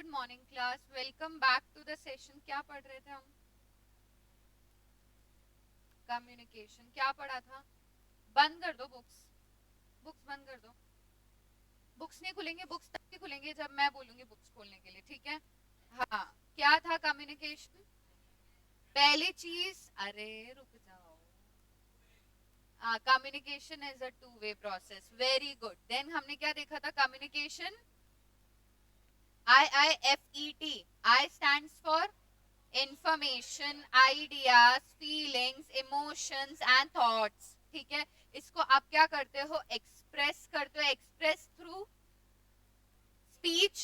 Good morning class, welcome back to the session. क्या पढ़ रहे थे हम? कम्युनिकेशन। क्या पढ़ा था? बंद कर दो बुक्स, बुक्स बंद कर दो। बुक्स नहीं खुलेंगे, बुक्स तभी खुलेंगे जब मैं बोलूंगी बुक्स खोलने के लिए, ठीक है? हाँ, क्या था कम्युनिकेशन? पहली चीज, अरे रुक जाओ। Communication is a two way process. Very good. Then हमने क्या देखा था? Communication, IIFET। I stands for information, ideas, feelings, emotions and thoughts। ठीक है, इसको आप क्या करते हो? एक्सप्रेस करते हो। Express through speech,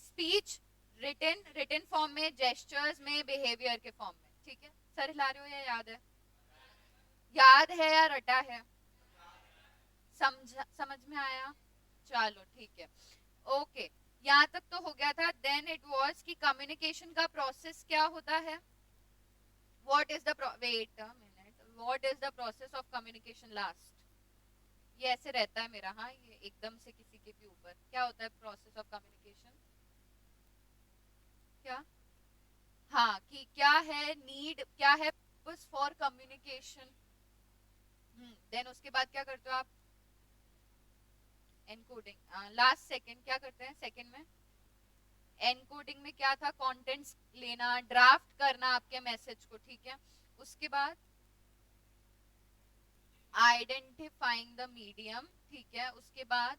speech written, written form में, जेस्चर्स में, बिहेवियर के फॉर्म में। ठीक है, सर हिला रहे हो या याद है? याद है या रटा है? समझ में आया? चलो ठीक है, ओके। यहाँ तक तो हो गया था। देन इट वाज कि कम्युनिकेशन का प्रोसेस क्या होता है? What is the wait a minute, what is the process of communication last? ये ऐसे रहता है मेरा, हाँ, ये एकदम से किसी के भी ऊपर। क्या होता है प्रोसेस ऑफ कम्युनिकेशन? क्या? हाँ, कि क्या है नीड, क्या है पर्पस फॉर कम्युनिकेशन। देन उसके बाद क्या करते हो आप? एनकोडिंग। लास्ट सेकंड क्या करते हैं? सेकंड में एनकोडिंग में क्या था? कंटेंट्स लेना, ड्राफ्ट करना आपके मैसेज को। ठीक है, उसके बाद आइडेंटिफाइंग द मीडियम। ठीक है, उसके बाद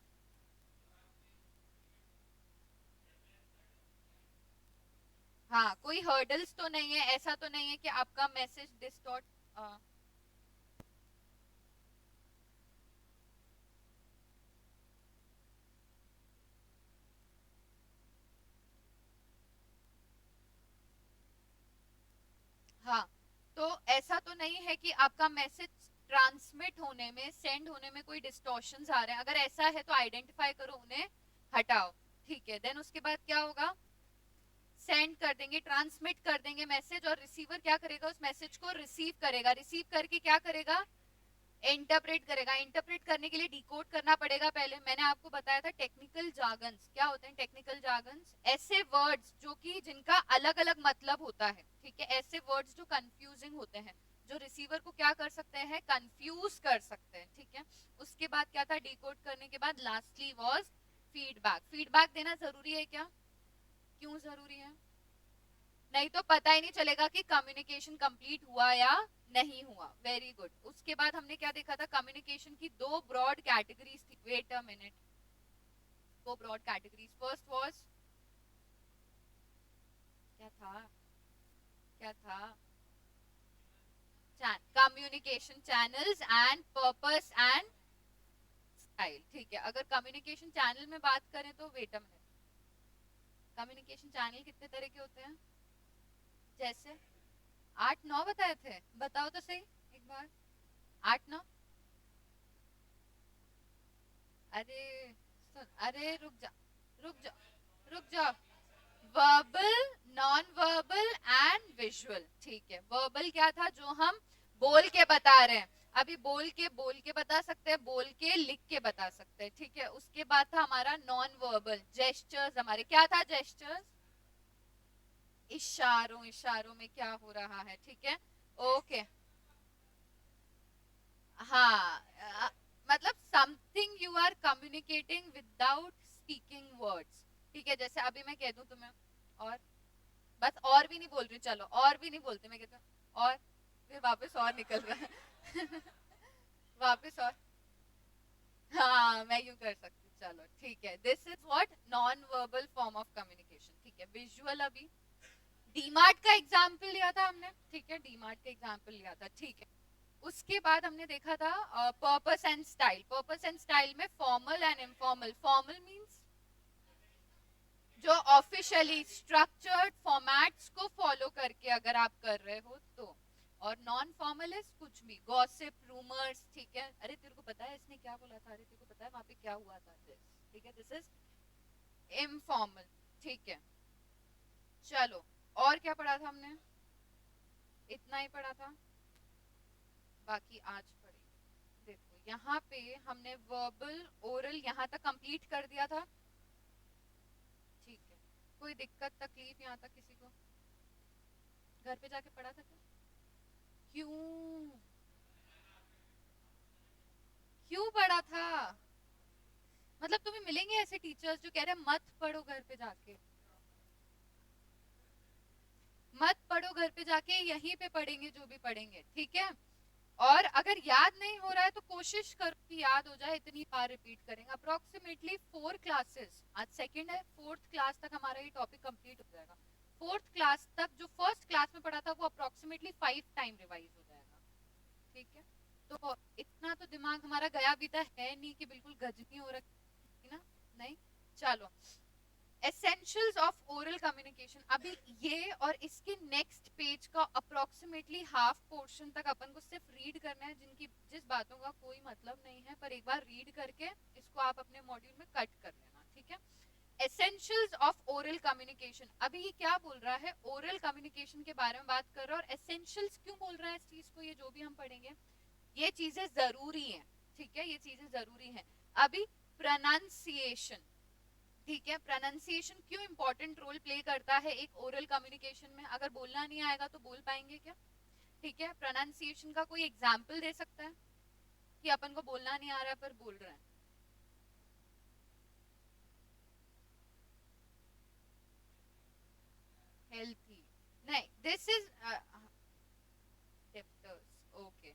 हाँ, कोई हर्डल्स तो नहीं है, ऐसा तो नहीं है कि आपका मैसेज डिस्टॉर्ट। हाँ, तो ऐसा तो नहीं है कि आपका मैसेज ट्रांसमिट होने में, सेंड होने में कोई डिस्टॉर्शंस आ रहे हैं। अगर ऐसा है तो आइडेंटिफाई करो, उन्हें हटाओ। ठीक है, देन उसके बाद क्या होगा? सेंड कर देंगे, ट्रांसमिट कर देंगे मैसेज, और रिसीवर क्या करेगा? उस मैसेज को रिसीव करेगा। रिसीव करके क्या करेगा? इंटरप्रेट करेगा। इंटरप्रेट करने के लिए डिकोड करना पड़ेगा। पहले मैंने आपको बताया था टेक्निकल जार्गन्स। क्या होते हैं टेक्निकल जार्गन्स? ऐसे वर्ड्स जो कि जिनका अलग अलग मतलब होता है। ठीक है, ऐसे वर्ड्स जो कंफ्यूजिंग होते हैं, जो रिसीवर को क्या कर सकते हैं? कंफ्यूज कर सकते हैं। ठीक है, उसके बाद क्या था? डिकोड करने के बाद लास्टली वाज फीडबैक। फीडबैक देना जरूरी है क्या? क्यों जरूरी है? नहीं तो पता ही नहीं चलेगा कि कम्युनिकेशन कंप्लीट हुआ या नहीं हुआ। Very good. उसके बाद हमने क्या देखा था? कम्युनिकेशन की दो ब्रॉड कैटेगरीज थी। वेट अ मिनट, दो ब्रॉड कैटेगरीज। फर्स्ट वाज, क्या था? क्या था? Communication channels and purpose and style. ठीक है, अगर कम्युनिकेशन चैनल में बात करें तो wait a minute, communication channel कितने तरह के होते हैं? जैसे 8-9 बताए थे, बताओ तो सही एक बार। 8-9? अरे सुन, अरे रुक जा, रुक जा, रुक जा। Verbal, non verbal and visual. ठीक है, वर्बल क्या था? जो हम बोल के बता रहे हैं। अभी बोल के बता सकते हैं, बोल के लिख के बता सकते हैं। ठीक है, उसके बाद था हमारा नॉन वर्बल, जेस्चर्स। हमारे क्या था? जेस्चर्स, इशारों, इशारों में क्या हो रहा है। ठीक है, ओके। हाँ, मतलब something you are communicating without speaking words. ठीक है, जैसे अभी मैं कह दूं तुम्हें, और बस और भी नहीं बोल रही, चलो और भी नहीं बोलते, मैं कहती हूँ और, फिर वापस और निकल रहा है वापस और। हाँ, मैं यूं कर सकती हूँ। चलो ठीक है, this is what non verbal form of communication. ठीक है, विजुअल अभी डीमार्ट का एग्जाम्पल लिया था हमने। ठीक है, डीमार्ट का एग्जाम्पल लिया था। ठीक है, उसके बाद हमने देखा था purpose and style. Purpose and style में formal and informal. Formal means जो ऑफिशियली स्ट्रक्चर्ड फॉर्मेट्स को फॉलो करके अगर आप कर रहे हो तो, और नॉन फॉर्मल इज कुछ भी, गॉसिप, रूमर्स। ठीक है, अरे तेरे को पता है इसने क्या बोला था? अरे तेरे को पता है वहां पे क्या हुआ था? ठीक है, दिस इज इनफॉर्मल। ठीक है, चलो और क्या पढ़ा था हमने? इतना ही पढ़ा था, बाकी आज पढ़ेंगे। देखो यहाँ पे हमने वर्बल, ओरल यहाँ तक कंप्लीट कर दिया था। ठीक है, कोई दिक्कत तकलीफ यहाँ तक किसी को? घर पे जाके पढ़ा था क्या? क्यों? क्यों पढ़ा था? मतलब तुम्हें मिलेंगे ऐसे टीचर्स जो कह रहे हैं मत पढ़ो घर पे जाके, मत पढ़ो घर पे जाके, यहीं पे पढ़ेंगे जो भी पढ़ेंगे, ठीक है? और अगर याद नहीं हो रहा है तो कोशिश करो कि याद हो जाए, इतनी बार रिपीट करेंगे। अप्रोक्सीमेटली 4 क्लासेस, आज सेकंड है, 4th क्लास तक हमारा ये टॉपिक कंप्लीट हो जाएगा। 4th क्लास तक जो फर्स्ट क्लास में पढ़ा था वो अप्रोक्सीमेटली 5 टाइम रिवाइज हो जाएगा, ठीक है? तो इतना तो दिमाग हमारा गया भी तो है नहीं कि बिल्कुल गजनी हो रखी ना, नहीं। चलो, एसेंशियल्स ऑफ ओरल कम्युनिकेशन, अभी ये और इसके नेक्स्ट पेज का अप्रोक्सीमेटली हाफ पोर्शन तक अपन को सिर्फ रीड करना है, जिनकी जिस बातों का कोई मतलब नहीं है, पर एक बार रीड करके इसको आप अपने मॉड्यूल में कट कर लेना, ठीक है? एसेंशियल्स ऑफ ओरल कम्युनिकेशन, अभी ये क्या बोल रहा है? ओरल कम्युनिकेशन के बारे में बात कर रहा है। और एसेंशियल्स क्यों बोल रहा है इस चीज को? ये जो भी हम पढ़ेंगे ये चीजें जरूरी हैं, ठीक है? ये चीजें जरूरी हैं। अभी प्रोनाउंसिएशन, ठीक है? प्रोनाउंसिएशन क्यों इंपॉर्टेंट रोल प्ले करता है एक ओरल कम्युनिकेशन में? अगर बोलना नहीं आएगा तो बोल पाएंगे क्या? ठीक है, प्रोनाउंसिएशन का कोई एग्जांपल दे सकता है कि अपन को बोलना नहीं आ रहा है पर बोल रहे हैं? हेल्थी नहीं, this is diphthongs, okay.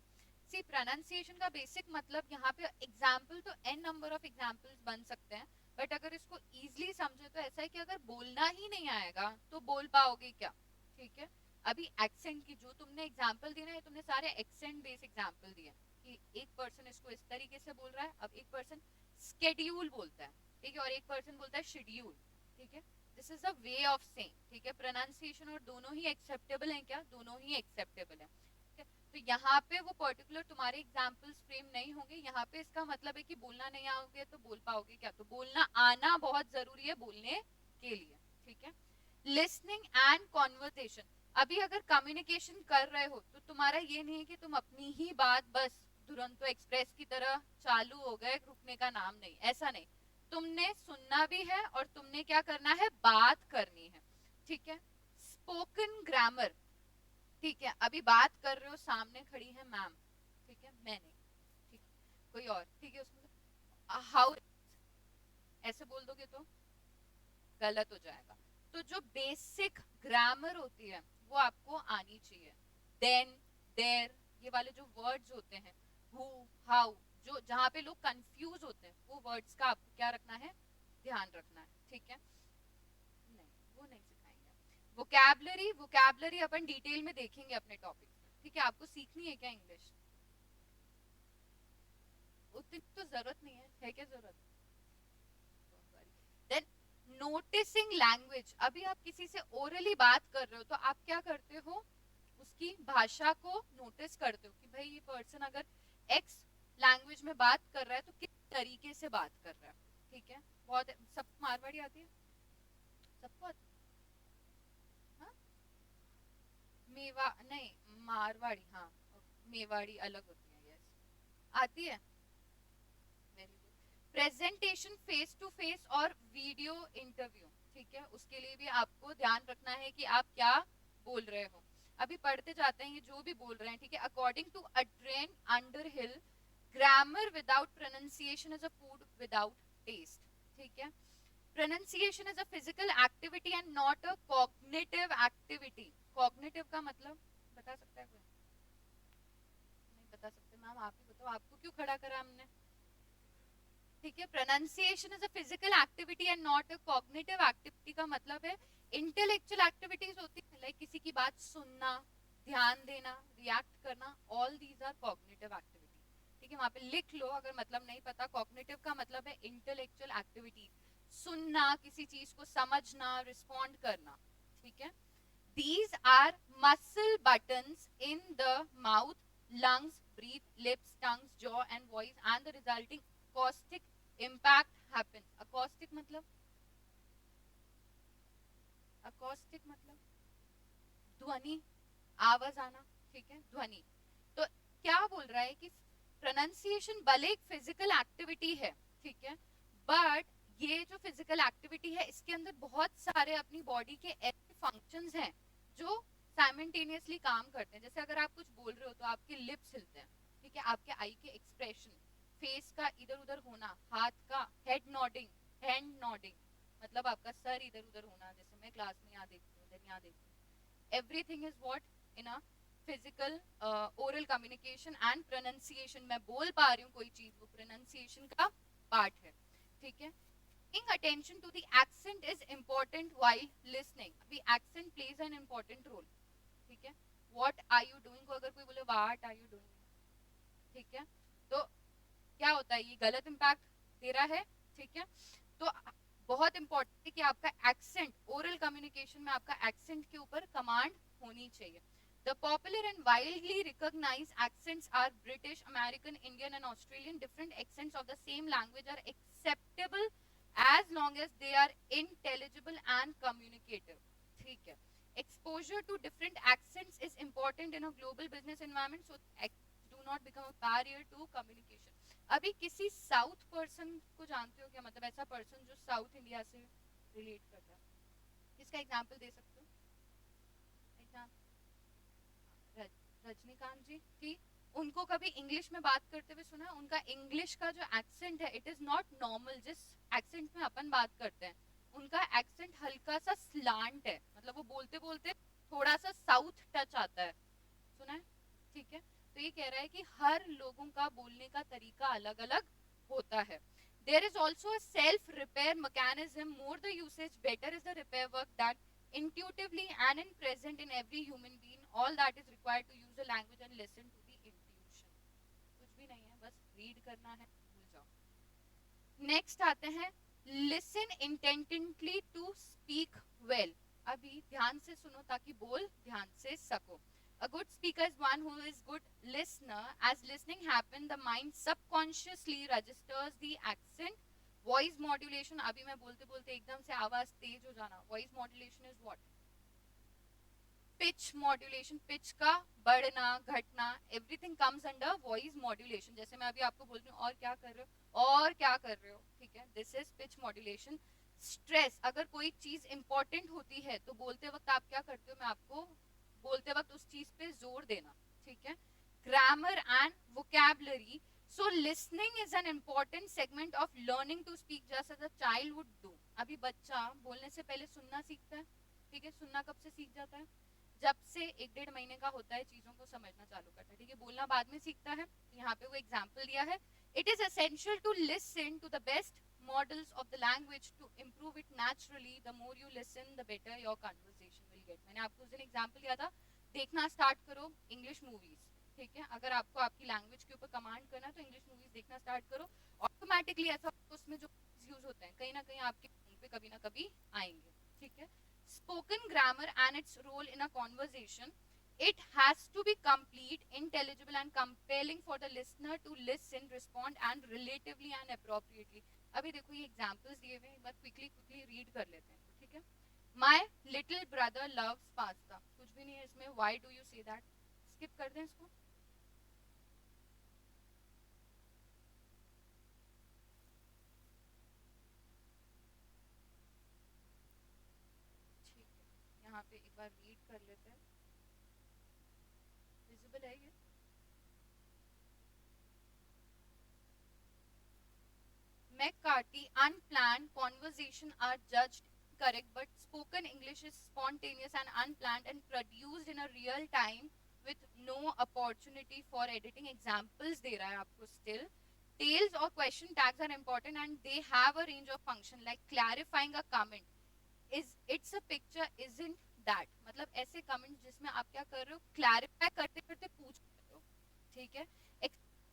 See, pronunciation का बेसिक मतलब यहाँ पे एग्जाम्पल तो n नंबर ऑफ एग्जाम्पल्स बन सकते हैं, बट अगर इसको इजीली समझे तो ऐसा है कि अगर बोलना ही नहीं आएगा तो बोल पाओगे क्या? ठीक है, अभी एक्सेंट की जो तुमने एग्जाम्पल दी ना, ये तुमने सारे एक्सेंट बेस्ड एग्जाम्पल दिए कि एक पर्सन इसको इस तरीके से बोल रहा है, अब एक पर्सन स्केड्यूल बोलता है, ठीक है, और एक पर्सन बोलता है शेड्यूल, ठीक है? This is the way of saying, ठीक है? प्रोनाउंसिएशन और दोनों ही एक्सेप्टेबल हैं क्या? दोनों ही एक्सेप्टेबल है। तो यहाँ पे वो पर्टिकुलर तुम्हारे एग्जाम्पल्स फ्रेम नहीं होंगे, यहाँ पे इसका मतलब है कि बोलना नहीं आओगे तो बोल पाओगे क्या? तो बोलना आना बहुत जरूरी है बोलने के लिए, ठीक है? लिसनिंग एंड कॉन्वर्सेशन, अभी अगर कम्युनिकेशन कर रहे हो तो तुम्हारा ये नहीं है कि तुम अपनी ही बात बस दुरंतो एक्सप्रेस की तरह चालू हो गए, रुकने का नाम नहीं, ऐसा नहीं। तुमने सुनना भी है और तुमने क्या करना है? बात करनी है, ठीक है? स्पोकन ग्रामर, ठीक है, अभी बात कर रहे हो, सामने खड़ी है मैम, ठीक है, मैं नहीं, ठीक, कोई और, ठीक है, उसमें हाउ ऐसे बोल दोगे तो गलत हो जाएगा। तो जो बेसिक ग्रामर होती है वो आपको आनी चाहिए। देन, देयर, ये वाले जो वर्ड्स होते हैं, हु, हाउ, जो जहाँ पे लोग कंफ्यूज होते हैं वो वर्ड्स का आपको क्या रखना है? ध्यान रखना है, ठीक है? नहीं, वो नहीं सिखाएंगे। वोकैबलरी, वोकैबलरी अपन डिटेल में देखेंगे अपने टॉपिक में, ठीक है? आपको सीखनी है क्या इंग्लिश? उतनी तो जरूरत नहीं है क्या जरूरत? देन नोटिसिंग लैंग्वेज, अभी आप किसी से ओरली बात कर रहे हो तो आप क्या करते हो? उसकी भाषा को नोटिस करते हो कि भाई ये पर्सन अगर एक्स लैंग्वेज में बात कर रहा है तो किस तरीके से बात कर रहा है, ठीक है? बहुत, सबको मारवाड़ी आती है? सबको आती है? हाँ? मेवा नहीं, मारवाड़ी, हाँ, मेवाड़ी अलग होती है, यस, आती है, very good. Presentation face to face और वीडियो इंटरव्यू, ठीक है, उसके लिए भी आपको ध्यान रखना है कि आप क्या बोल रहे हो। अभी पढ़ते जाते हैं ये जो भी बोल रहे हैं, ठीक है? According to Adrian Underhill, grammar without pronunciation is a food without taste, ठीक है? Pronunciation is a physical activity and not a cognitive activity. Cognitive का मतलब बता सकता है कोई? नहीं बता सकते, मैम आप ही बताओ, आपको क्यों खड़ा करा हमने? ठीक है, pronunciation is a physical activity and not a cognitive activity का मतलब है इंटेलेक्चुअल एक्टिविटीज होती है, लाइक किसी की बात सुनना, ध्यान देना, रिएक्ट करना, all these are cognitive activity, ठीक है? वहां पे लिख लो अगर मतलब नहीं पता। कॉग्निटिव का मतलब है इंटेलेक्चुअल एक्टिविटी, सुनना, किसी चीज को समझना, रिस्पॉन्ड करना, ठीक है? These are muscle buttons in the mouth, lungs, breathe, lips, tongues, jaw and voice and the resulting acoustic impact happen. Acoustic मतलब, acoustic मतलब ध्वनि, आवाज आना, ठीक है? ध्वनि। तो क्या बोल रहा है कि प्रोनाउंसिएशन भले एक फिजिकल एक्टिविटी है, ठीक है, बट ये जो फिजिकल एक्टिविटी है इसके अंदर बहुत सारे अपनी बॉडी के ऐसे फंक्शंस हैं जो साइमल्टेनियसली काम करते हैं. जैसे अगर आप कुछ बोल रहे हो तो आपके लिप्स हिलते हैं, ठीक है, आपके आई के एक्सप्रेशन, फेस का इधर उधर होना, हाथ का हेड नॉडिंग, हैंड नॉडिंग, मतलब आपका सर इधर उधर होना, जैसे मैं क्लास में यहाँ देखती हूँ, देन यहाँ देखती हूँ. Everything is what in a physical oral communication and pronunciation. मैं बोल पा रही हूँ कोई चीज, वो प्रोनाउंसिएशन का पार्ट है, ठीक है. Paying attention to the accent is important while listening. अभी accent plays an important role, ठीक है. What are you doing को अगर कोई बोले what are you doing, ठीक है, तो क्या होता है, ये गलत इम्पैक्ट दे रहा है, ठीक है. तो बहुत इंपॉर्टेंट है कि आपका एक्सेंट, ओरल कम्युनिकेशन में आपका एक्सेंट के ऊपर कमांड होनी चाहिए. The popular and widely recognized accents are British, American, Indian and Australian. Different accents of the same language are acceptable as long as they are intelligible and communicative. ठीक है. Exposure to different accents is important in a global business environment, so do not become a barrier to communication. अभी किसी south person को जानते हो क्या, मतलब ऐसा पर्सन जो साउथ इंडिया से रिलेट करता है, किसका एग्जांपल दे सकते हो? रजनीकांत जी की. उनको कभी इंग्लिश में बात करते हुए सुना? उनका इंग्लिश का जो एक्सेंट है इट इज नॉट नॉर्मल जिस एक्सेंट में अपन बात करते हैं. उनका एक्सेंट हल्का सा स्लांट है, मतलब वो बोलते बोलते थोड़ा सा साउथ टच आता है, सुना है, ठीक है. तो ये कह रहा है कि हर लोगों का बोलने का तरीका अलग अलग होता है. There is also a self-repair mechanism. More the usage, better is the repair work that intuitively and in present in every human being. All that is required to use the language and listen to the intuition. कुछ भी नहीं है, बस read करना है, भूल जाओ. Next आते हैं listen intently to speak well. अभी ध्यान से सुनो ताकि बोल ध्यान से सको. A good speaker is one who is good listener. As listening happens, the mind subconsciously registers the accent. Voice modulation. अभी मैं बोलते बोलते एकदम से आवाज तेज हो जाना. Voice modulation is what? Pitch modulation. Pitch का बढ़ना घटना. Everything comes under voice modulation. जैसे मैं अभी आपको बोल रही हूँ और क्या कर रहे हो, और क्या कर रहे हो, ठीक है. This is pitch modulation. Stress, अगर कोई चीज इंपॉर्टेंट होती है तो बोलते वक्त आप क्या करते हो, मैं आपको बोलते वक्त उस चीज पे जोर देना, ठीक है. Grammar and vocabulary. So listening is an important segment of learning to speak just as a child would do. अभी बच्चा बोलने से पहले सुनना सीखता है, ठीक है. सुनना कब से सीख जाता है? जब से 1-1.5 महीने का होता है, चीजों को समझना चालू करता है, ठीक है. बोलना बाद में सीखता है. यहाँ पे वो एग्जाम्पल दिया है. It is essential to listen to the best models of the language to improve it naturally. The more you listen, the better your conversation will get. मैंने आपको उस दिन एग्जाम्पल दिया था, देखना स्टार्ट करो इंग्लिश मूवीज, ठीक है. अगर आपको आपकी लैंग्वेज के ऊपर कमांड करना है तो इंग्लिश मूवीज देखना स्टार्ट करो. ऑटोमेटिकली ऐसा उसमें जो यूज होते हैं कहीं ना कहीं आपके मुंह पे कभी ना कभी आएंगे, ठीक है. Spoken grammar and its role in a conversation. It has to be complete, intelligible and compelling for the listener to listen, respond and relatively and appropriately. अभी देखो ये एग्जाम्पल्स दिए हुए, एक बार क्विकली रीड कर लेते हैं, ठीक है. My little brother loves pasta. कुछ भी नहीं है इसमें. Why do you say that? Skip कर दें इसको. ठीक है, यहाँ पे एक बार रीड कर लेते हैं. विजिबल है ये? McCarthy, unplanned conversation are judged correct, but spoken English is spontaneous and unplanned and produced in a real time with no opportunity for editing. Examples दे रहा है आपको still. Tails or question tags are important and they have a range of function like clarifying a comment. Is it's a picture, isn't that? मतलब ऐसे comments जिसमें आप क्या कर रहे हो, clarify करते करते पूछ रहे हो, ठीक है.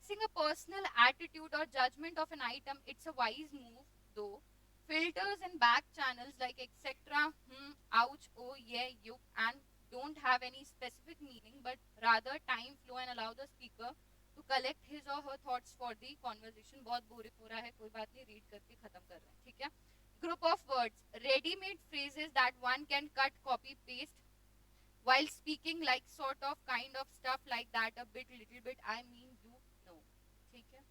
Expressing a personal attitude or judgment of an item, it's a wise move though. Filters and back channels like etc, ouch, oh, yeah, you and don't have any specific meaning but rather time flow and allow the speaker to collect his or her thoughts for the conversation. बहुत boring हो रहा है, कोई बात नहीं, read करके खत्म कर रहे हैं, ठीक है. Group of words, ready-made phrases that one can cut, copy, paste while speaking, like sort of, kind of, stuff like that, a bit, little bit, I mean, you know, ठीक है.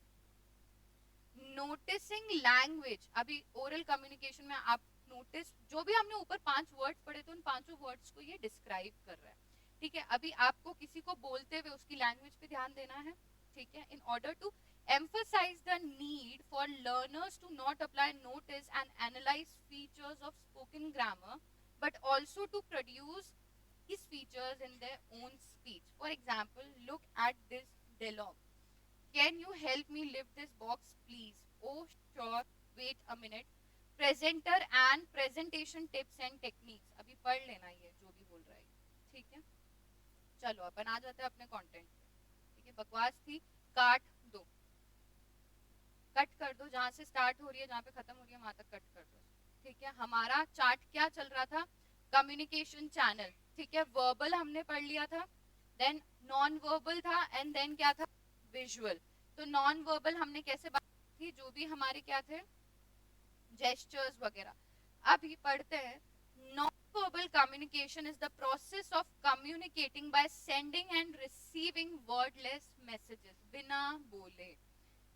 नोटिसिंग लैंग्वेज, अभी oral communication में आप notice, जो भी हमने ऊपर 5 words पढ़े थे उन 5 वर्ड्स को ये डिस्क्राइब कर रहा है, ठीक है। अभी आपको किसी को बोलते हुए उसकी लैंग्वेज पे ध्यान देना है, ठीक है। In order to emphasize the need for learners to not apply notice and analyze features of spoken grammar, but also to produce these features in their own speech. For example, look at this dialogue. Can you help me lift this box, please? Oh, sure. Wait a minute. Presenter and presentation tips and techniques. अभी पढ़ लेना ये जो भी बोल रहा है, ठीक है। चलो अपन आ जाते हैं अपने कंटेंट पे, ठीक है। बकवास थी, काट दो, कट कर दो, जहां से स्टार्ट हो रही है जहां पे खत्म हो रही है वहां तक कट कर दो, ठीक है। हमारा चार्ट क्या चल रहा था, कम्युनिकेशन चैनल, ठीक है। वर्बल हमने पढ़ लिया था, देन नॉन वर्बल था, एंड देन क्या था, विजुअल। तो नॉन वर्बल हमने कैसे बात की, जो भी हमारे क्या थे, जेस्चर्स वगैरह। अभी पढ़ते हैं, non-verbal communication is the process of communicating by sending and receiving wordless messages, बिना बोले।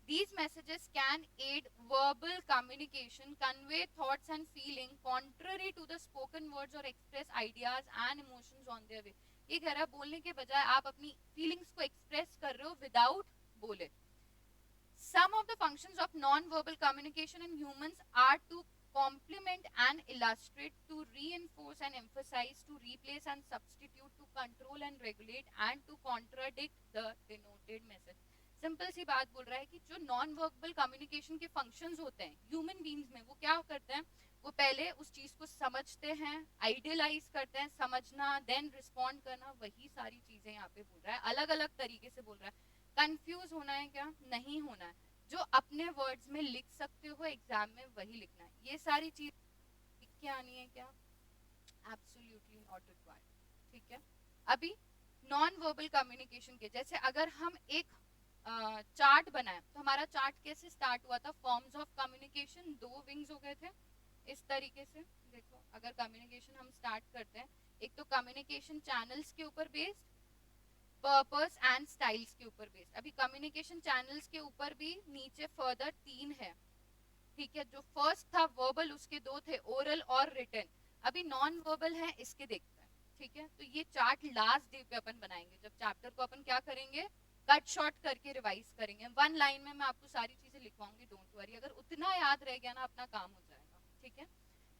These messages can aid verbal communication, convey thoughts and feeling contrary to the spoken words or express ideas and emotions on their way. ये कह रहा है बोलने के बजाय आप अपनी फीलिंग्स को एक्सप्रेस कर रहे हो विदाउट बोले। Some of the functions of non-verbal communication in humans are to complement and illustrate, to reinforce and emphasize, to replace and substitute, to control and regulate, and to contradict the denoted message. Simple सी बात बोल रहा है कि जो non verbal communication के functions होते हैं ह्यूमन बींग्स में, वो क्या करते हैं, वो पहले उस चीज को समझते हैं, आइडियलाइज करते हैं, समझना, देन रिस्पॉन्ड करना, वही सारी चीजें यहाँ पे बोल रहा है, अलग अलग तरीके से बोल रहा है। कंफ्यूज होना है क्या, नहीं होना है। जो अपने वर्ड्स में लिख सकते हो एग्जाम में वही लिखना है, ये सारी चीज लिख के आनी है क्या, एब्सोल्युटली नॉट रिक्वायर्ड, ठीक है। अभी नॉन वर्बल कम्युनिकेशन के जैसे अगर हम एक चार्ट बनाए तो हमारा चार्ट कैसे स्टार्ट हुआ था, फॉर्म्स ऑफ कम्युनिकेशन, 2 विंग्स हो गए थे इस तरीके से। देखो अगर कम्युनिकेशन हम स्टार्ट करते हैं, एक तो कम्युनिकेशन चैनल्स के ऊपर बेस्ड, पर्पस एंड स्टाइल्स के ऊपर बेस्ड। अभी कम्युनिकेशन चैनल्स के ऊपर भी नीचे फर्दर 3 है, ठीक है। जो फर्स्ट था वर्बल, उसके 2 थे, ओरल और रिटन। अभी नॉन वर्बल है, इसके देखते हैं, ठीक है। तो ये चार्ट लास्ट डे पे अपन बनाएंगे, जब चैप्टर को अपन क्या करेंगे, कट शॉर्ट करके रिवाइज करेंगे। 1 लाइन में मैं आपको सारी चीजें लिखवाऊंगी, डोंट वरी। अगर उतना याद रह गया ना, अपना काम हो जाएगा, ठीक है।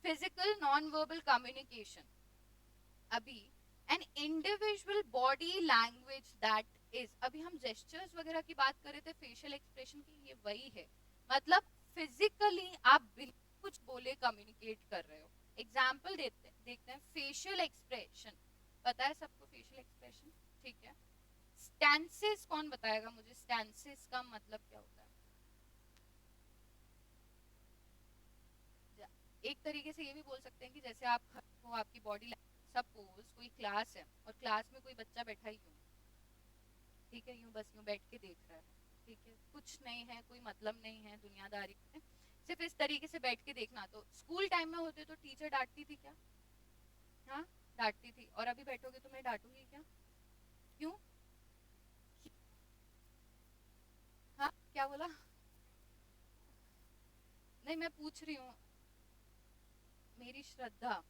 फिजिकल नॉन वर्बल कम्युनिकेशन, अभी an individual body language that is, अभी हम जेस्चर्स वगैरह की बात कर रहे थे, फेशियल एक्सप्रेशन की, ये वही है। मतलब फिजिकली आप बिना कुछ बोले कम्युनिकेट कर रहे हो। एग्जाम्पल देखते हैं, फेशियल एक्सप्रेशन, पता है सबको फेशियल एक्सप्रेशन, ठीक है। स्टैंसेस कौन बताएगा मुझे, स्टैंसेस का मतलब क्या होता है। एक तरीके से ये भी बोल सकते हैं कि जैसे आप हो, आपकी बॉडी, सपोज कोई क्लास है और क्लास में कोई बच्चा बैठा ही यूं, ठीक है, यूं बस यूं बैठ के देख रहा है, ठीक है, कुछ नहीं है, कोई मतलब नहीं है दुनियादारी में, सिर्फ इस तरीके से बैठ के देखना। तो स्कूल टाइम में होते तो टीचर डांटती थी क्या, हाँ डांटती थी, और अभी बैठोगे तो मैं डांटूंगी क्या, क्यों, हाँ क्या बोला, नहीं मैं पूछ रही हूँ, मेरी श्रद्धा,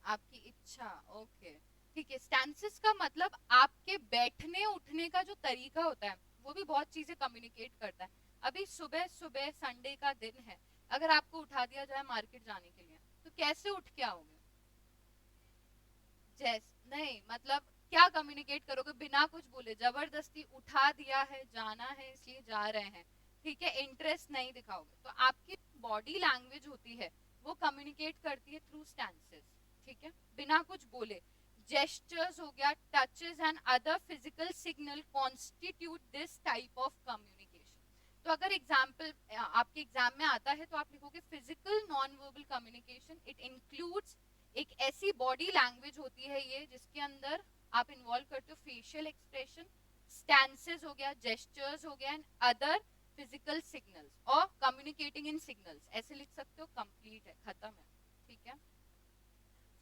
आपकी इच्छा, ओके ठीक है। स्टैंसेस का मतलब आपके बैठने उठने का जो तरीका होता है, वो भी बहुत चीजें कम्युनिकेट करता है। अभी सुबह सुबह संडे का दिन है, अगर आपको उठा दिया जाए मार्केट जाने के लिए, तो कैसे उठ के आओगे, जैस नहीं, मतलब क्या कम्युनिकेट करोगे, बिना कुछ बोले, जबरदस्ती उठा दिया है, जाना है इसलिए जा रहे हैं, ठीक है, इंटरेस्ट नहीं दिखाओगे। तो आपकी बॉडी लैंग्वेज होती है वो कम्युनिकेट करती है थ्रू स्टैंसेस, ठीक है, बिना कुछ बोले। जेस्चर्स हो गया, touches and other physical signal constitute this type of communication. तो अगर एग्जाम्पल आपके एग्जाम में आता है तो आप लिखोगे physical non verbal communication, it includes, एक ऐसी बॉडी लैंग्वेज होती है ये जिसके अंदर आप इन्वॉल्व करते हो फेशियल एक्सप्रेशन, स्टैंसेस हो गया, जेस्चर्स हो गया, एंड अदर फिजिकल सिग्नल्स, और कम्युनिकेटिंग इन सिग्नल्स, ऐसे लिख सकते हो, कंप्लीट है, खत्म है, ठीक है।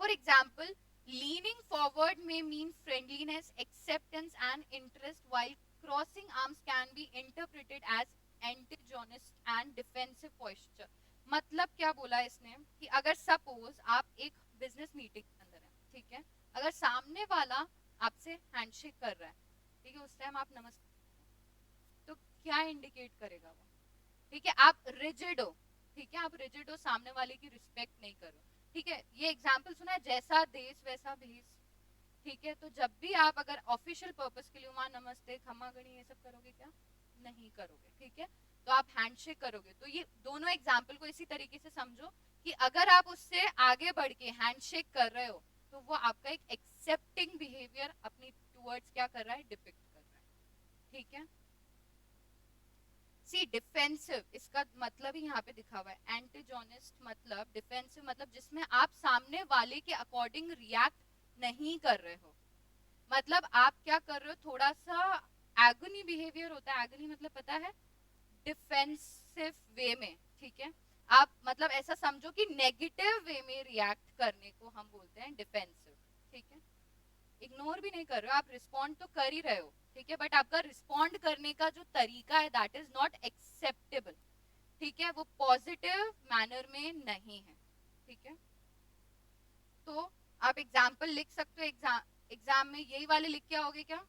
For example, leaning forward may mean friendliness, acceptance and interest, while crossing arms can be interpreted as antagonist and defensive posture. मतलब क्या बोला इसने कि अगर सपोज आप एक बिजनेस मीटिंग के अंदर है, ठीक है, अगर सामने वाला आपसे हैंडशेक कर रहा है, ठीक है, उस टाइम आप नमस्ते, तो क्या इंडिकेट करेगा वो? ठीक है, आप रिजिड हो, ठीक है, आप रिजिड हो, सामने वाले की रिस्पेक्ट नहीं करो, ठीक है। ये एग्जाम्पल सुना है, जैसा देश वैसा भेष, ठीक है। तो जब भी आप अगर ऑफिशियल पर्पस के लिए वहां नमस्ते खमा गणी ये सब करोगे क्या? नहीं करोगे, ठीक है। तो आप हैंडशेक करोगे। तो ये दोनों एग्जाम्पल को इसी तरीके से समझो कि अगर आप उससे आगे बढ़ के हैंडशेक कर रहे हो तो वो आपका एक एक्सेप्टिंग बिहेवियर अपनी टुवर्ड्स क्या कर रहा है, डिपिक्ट कर रहा है, ठीक है। सी डिफेंसिव, इसका मतलब ही यहाँ पे दिखा हुआ है। एंटीजोनिस्ट मतलब डिफेंसिव, मतलब जिसमें आप सामने वाले के अकॉर्डिंग रिएक्ट नहीं कर रहे हो। मतलब आप क्या कर रहे हो, थोड़ा सा एगोनी बिहेवियर होता है। एगोनी मतलब पता है, डिफेंसिव वे में, ठीक है। आप मतलब ऐसा समझो कि नेगेटिव वे में रिएक्ट करने को हम बोलते हैं डिफेंसिव, ठीक है। इग्नोर भी नहीं कर रहे हो, आप रिस्पॉन्ड तो कर ही रहे हो, ठीक है, बट आपका रिस्पॉन्ड करने का जो तरीका है दैट इज नॉट एक्सेप्टेबल, ठीक है, वो पॉजिटिव मैनर में नहीं है, ठीक है। तो आप एग्जाम्पल लिख सकते हो, एग्जाम में यही वाले लिख के आओगे क्या?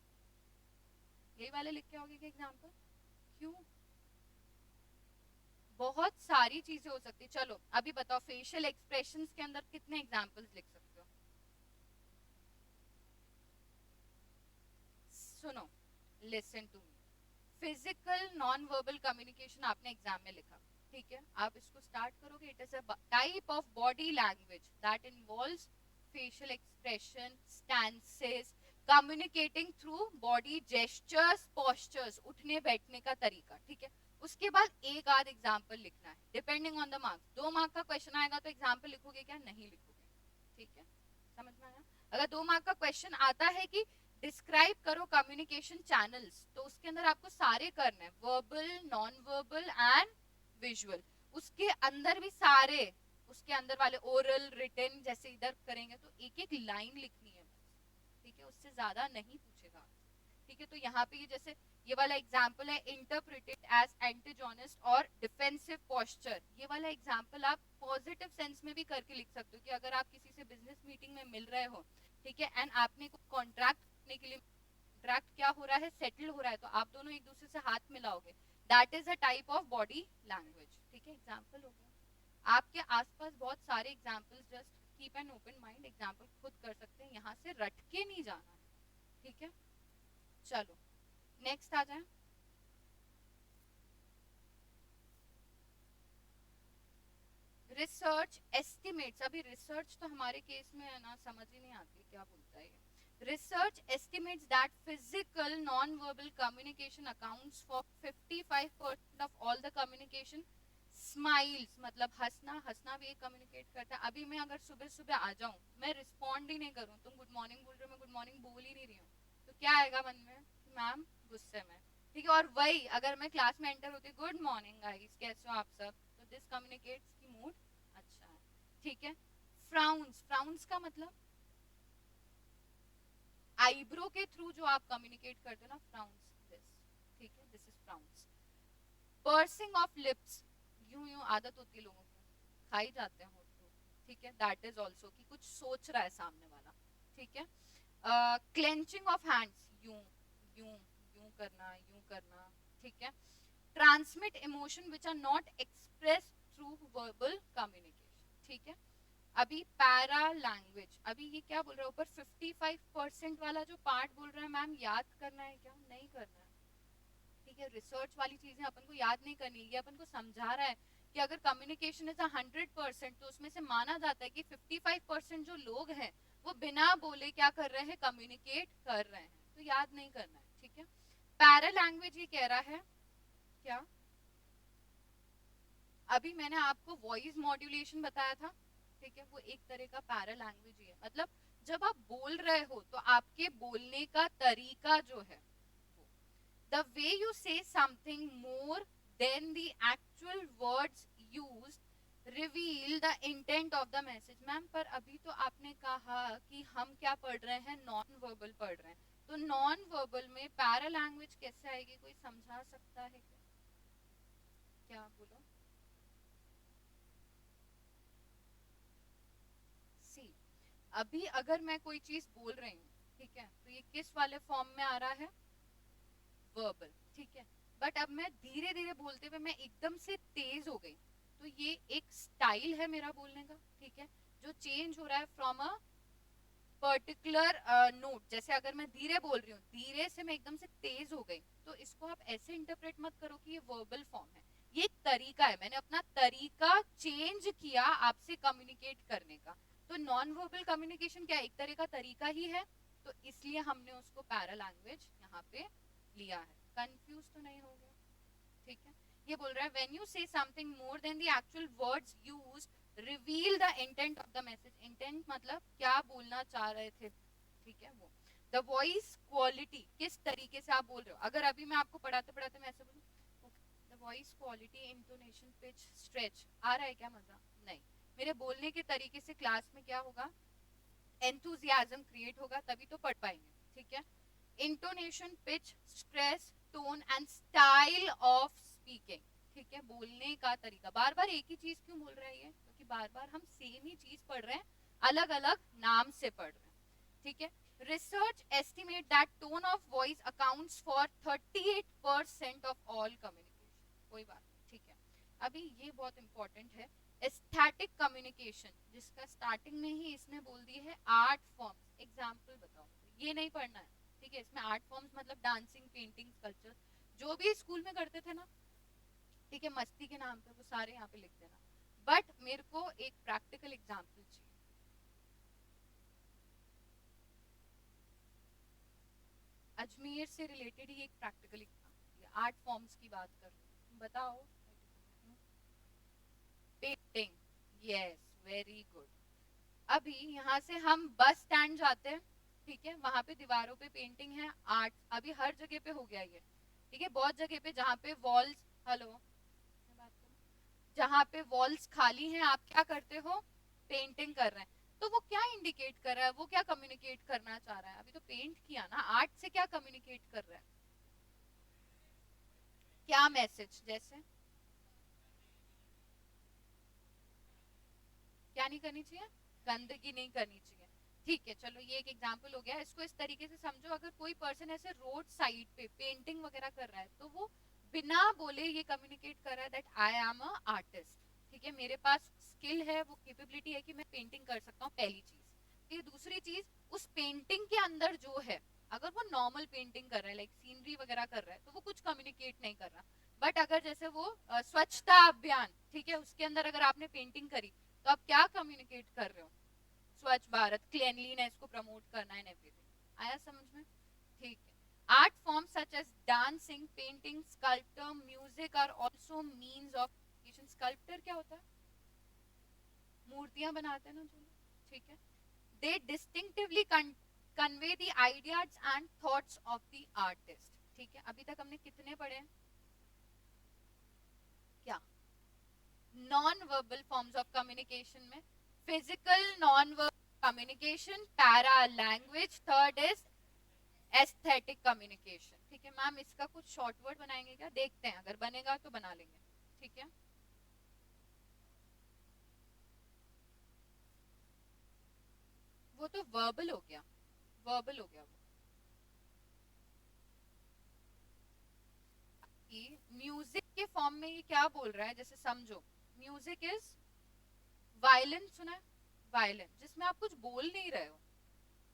यही वाले लिख के आओगे क्या एग्जाम्पल? क्यों? बहुत सारी चीजें हो सकती है। चलो अभी बताओ, फेशियल एक्सप्रेशंस के अंदर कितने एग्जाम्पल्स लिख सकते हो? सुनो, listen to me. Physical non verbal communication आपने एग्जाम में लिखा, ठीक है, आप इसको स्टार्ट करोगे। It is a type of body language that involves facial expression, stances, communicating through body gestures, postures, उठने बैठने का तरीका, ठीक है। उसके बाद एक आध एग्जाम्पल लिखना है depending on the marks. 2 mark का क्वेश्चन आएगा तो एग्जाम्पल लिखोगे क्या? नहीं लिखोगे, ठीक है। समझ में आया? अगर 2 मार्क का क्वेश्चन आता है कि डिस्क्राइब करो कम्युनिकेशन चैनल्स, तो उसके अंदर आपको सारे करने हैं, verbal, non verbal and visual. उसके अंदर भी सारे, उसके अंदर वाले ओरल, रिटन जैसे इधर करेंगे तो एक एक लाइन लिखनी है बस, ठीक है, उससे ज्यादा नहीं पूछेगा, ठीक है। तो यहाँ पे ये जैसे ये वाला एग्जाम्पल है, इंटरप्रेटेड एज एंटीजोनिस्ट और डिफेंसिव पोस्चर। ये वाला एग्जाम्पल आप पॉजिटिव सेंस में भी करके लिख सकते हो कि अगर आप किसी से बिजनेस मीटिंग में मिल रहे हो, ठीक है, एंड आपने कुछ कॉन्ट्रैक्ट करने के लिए, कॉन्ट्रैक्ट क्या हो रहा है, सेटल हो रहा है, तो आप दोनों एक दूसरे से हाथ मिलाओगे, that is a type of body language, ठीक है। एग्जाम्पल हो गया। आपके आसपास बहुत सारे examples, just keep an open mind, example खुद कर सकते हैं, यहाँ से रट के नहीं जाना है, ठीक है। चलो नेक्स्ट आ जाए। रिसर्च एस्टिमेट्स, अभी रिसर्च तो हमारे केस में है ना, समझ ही नहीं आती क्या बोलता है ये। Research estimates that physical non verbal communication accounts for 55% of all the communication. Smiles मतलब हंसना, हंसना भी एक कम्युनिकेट करता है। अभी मैं अगर सुबह सुबह आ जाऊं, मैं रिस्पॉन्ड ही नहीं करूं, तुम गुड मॉर्निंग बोल रहे हो, मैं गुड मॉर्निंग बोल ही नहीं रही हूँ, तो क्या आएगा मन में कि मैम गुस्से में, ठीक है। और वही अगर मैं क्लास में एंटर होती, गुड मॉर्निंग गाइस, कैसे हो आप सब, तो दिस कम्युनिकेट्स की मूड अच्छा है, ठीक है। फ्राउन्स, फ्राउन्स का मतलब आईब्रो के थ्रू जो आप कम्युनिकेट करते हो ना, फ्राउन्स, दिस, ठीक है, this is frowns. Pursing of lips, यूं यूं आदत होती है लोगों को, खाई जाते हैं होठ को, ठीक है, दैट इज ऑल्सो कि कुछ सोच रहा है सामने वाला, ठीक है। क्लेंचिंग ऑफ हैंड्स, यूं यूं यूं करना, यूं करना, ठीक है। Transmit emotion which are not express through verbal communication, ठीक है। अभी पैरा लैंग्वेज, अभी ये क्या बोल रहा है ऊपर, 55% वाला जो पार्ट बोल रहा है मैम याद करना है क्या? नहीं करना है, ठीक है। रिसर्च वाली चीजें अपन को याद नहीं करनी, ये अपन को समझा रहा है कि अगर कम्युनिकेशन इज 100% तो उसमें से माना जाता है कि 55% जो लोग हैं वो बिना बोले क्या कर रहे हैं, कम्युनिकेट कर रहे हैं, तो याद नहीं करना है, ठीक है। पैरा लैंग्वेज ये कह रहा है क्या, अभी मैंने आपको वॉइस मॉड्यूलेशन बताया था, ठीक है, वो एक तरह का पैरा लैंग्वेज ही है। मतलब जब आप बोल रहे हो तो आपके बोलने का तरीका जो है, the way you say something more than the actual words used reveal the intent of the message। Ma'am पर अभी तो आपने कहा कि हम क्या पढ़ रहे हैं, नॉन वर्बल पढ़ रहे हैं, तो नॉन वर्बल में पैरा लैंग्वेज कैसे आएगी, कोई समझा सकता है क्या? क्या बोलो? सी, अभी अगर मैं कोई चीज बोल रही हूँ, ठीक है, तो ये किस वाले फॉर्म में आ रहा है? वर्बल, ठीक है। बट अब मैं धीरे धीरे बोलते हुए मैं एकदम से तेज हो गई, तो ये एक स्टाइल है मेरा बोलने का, ठीक है, जो चेंज हो रहा है फ्रॉम अ पर्टिकुलर नोट। जैसे अगर मैं धीरे बोल रही हूँ, धीरे से मैं एकदम से तेज हो गई, तो इसको आप ऐसे इंटरप्रेट मत करो कि ये वर्बल फॉर्म है। ये एक तरीका है, मैंने अपना तरीका चेंज किया आपसे कम्युनिकेट करने का। तो नॉन वर्बल कम्युनिकेशन क्या एक तरह का तरीका ही है, तो इसलिए हमने उसको पैरा लैंग्वेज यहाँ पे लिया है। कंफ्यूज तो नहीं हो गया? ठीक है। ये बोल रहा है व्हेन यू से something more than the actual words used reveal the intent of the message. Intent मतलब क्या बोलना चाह रहे थे, ठीक है वो। द वॉइस क्वालिटी, किस तरीके से आप बोल रहे हो। अगर अभी मैं आपको पढ़ाते पढ़ाते मैं ऐसे बोलूं, the voice quality, intonation, pitch, stretch, आ रहा है क्या मजा? नहीं। मेरे बोलने के तरीके से क्लास में क्या होगा, एंथुजियाज्म क्रिएट होगा, तभी तो पढ़ पाएंगे, ठीक है। Intonation, pitch, stress, tone and style of speaking, ठीक है, बोलने का तरीका। बार बार एक ही चीज क्यों बोल रहे हैं ये, क्योंकि बार बार हम सेम ही चीज पढ़ रहे हैं, अलग अलग नाम से पढ़ रहे हैं, ठीक है। Research estimate that tone of voice accounts for 38% of all communication. कोई बात नहीं, ठीक है। अभी ये बहुत इंपॉर्टेंट है, एस्थेटिक कम्युनिकेशन, जिसका स्टार्टिंग में ही इसने बोल दी है आर्ट फॉर्म्स। एग्जाम्पल बताओ, ये नहीं पढ़ना है, ठीक है। इसमें आर्ट फॉर्म्स मतलब डांसिंग, पेंटिंग, स्कल्पचर, जो भी स्कूल में करते थे ना, ठीक है, मस्ती के नाम पे, वो सारे यहाँ पे लिख देना। बट मेरे को एक प्रैक्टिकल एग्जाम्पल चाहिए। अजमेर से रिलेटेड ही एक प्रैक्टिकल एग्जाम्पल, आर्ट फॉर्म्स की बात कर रही हूँ, बताओ। Painting, yes, very good. अभी यहाँ से हम बस स्टैंड जाते हैं, ठीक है, वहां पे दीवारों पे पेंटिंग है, आर्ट। अभी हर जगह पे हो गया ये, ठीक है, बहुत जगह पे जहाँ पे वॉल्स, हेलो मैं बात करूं, जहाँ पे वॉल्स खाली हैं, आप क्या करते हो, पेंटिंग कर रहे हैं। तो वो क्या इंडिकेट कर रहा है, वो क्या कम्युनिकेट करना चाह रहा है? अभी तो पेंट किया ना, आर्ट से क्या कम्युनिकेट कर रहा है, क्या मैसेज? जैसे क्या नहीं करनी चाहिए, गंदगी नहीं करनी चाहिए, ठीक है। चलो ये एक एग्जांपल हो गया, इसको इस तरीके से समझो, अगर कोई पर्सन ऐसे रोड साइड पे पेंटिंग वगैरह कर रहा है, तो वो बिना बोले ये कम्युनिकेट कर रहा है that I am a artist, ठीक है, मेरे पास स्किल है, वो कैपेबिलिटी है कि मैं पेंटिंग कर सकता हूँ, पहली चीज। ठीक है, दूसरी चीज, उस पेंटिंग के अंदर जो है, अगर वो नॉर्मल पेंटिंग कर रहा है, लाइक सीनरी वगैरह कर रहा है, तो वो कुछ कम्युनिकेट नहीं कर रहा। बट अगर जैसे वो स्वच्छता अभियान, ठीक है, उसके अंदर अगर आपने पेंटिंग करी, तो आप क्या कम्युनिकेट कर रहे हो, स्वच्छ भारत, क्लीनलीनेस को प्रमोट करना एंड एवरीथिंग। आया समझ में? ठीक है। Art form such as dancing, painting, sculpture, music are also means of communication. Sculpture क्या होता है, मूर्तियां बनाते हैं ना जो लोग, ठीक है। They distinctively convey the ideas and thoughts of the artist, ठीक है। अभी तक हमने कितने पढ़े, क्या non verbal forms of communication में? Physical non verbal communication, para language, third is aesthetic communication, ठीक है। मैम इसका कुछ शॉर्ट वर्ड बनाएंगे क्या, देखते हैं, अगर बनेगा तो बना लेंगे, ठीक है। वो तो वर्बल हो गया, वर्बल हो गया वो। कि म्यूजिक के फॉर्म में ये क्या बोल रहा है, जैसे समझो, म्यूजिक इज वायलिन, सुना है, वायलिन, जिसमें आप कुछ बोल नहीं रहे हो,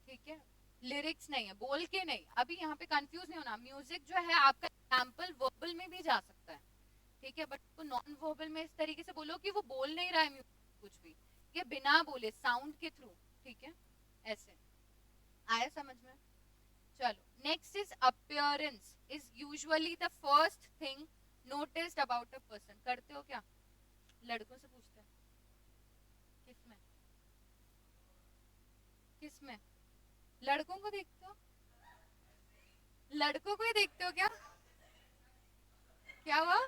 ठीक है, लिरिक्स नहीं है, बोल के नहीं। अभी यहाँ पे कंफ्यूज नहीं होना, म्यूजिक जो है आपका एग्जाम्पल वर्बल में भी जा सकता है, ठीक है, बट तो नॉन वर्बल में इस तरीके से बोलो कि वो बोल नहीं रहा है म्यूजिक कुछ भी, ये बिना बोले साउंड के थ्रू, ठीक है, ऐसे। आया समझ में? चलो next is appearance, is usually the first thing noticed about a person. करते हो क्या, लड़कों से पूछते हैं, किसमें, किसमें, लड़कों को देखते हो, लड़कों को ही देखते हो क्या? क्या हुआ?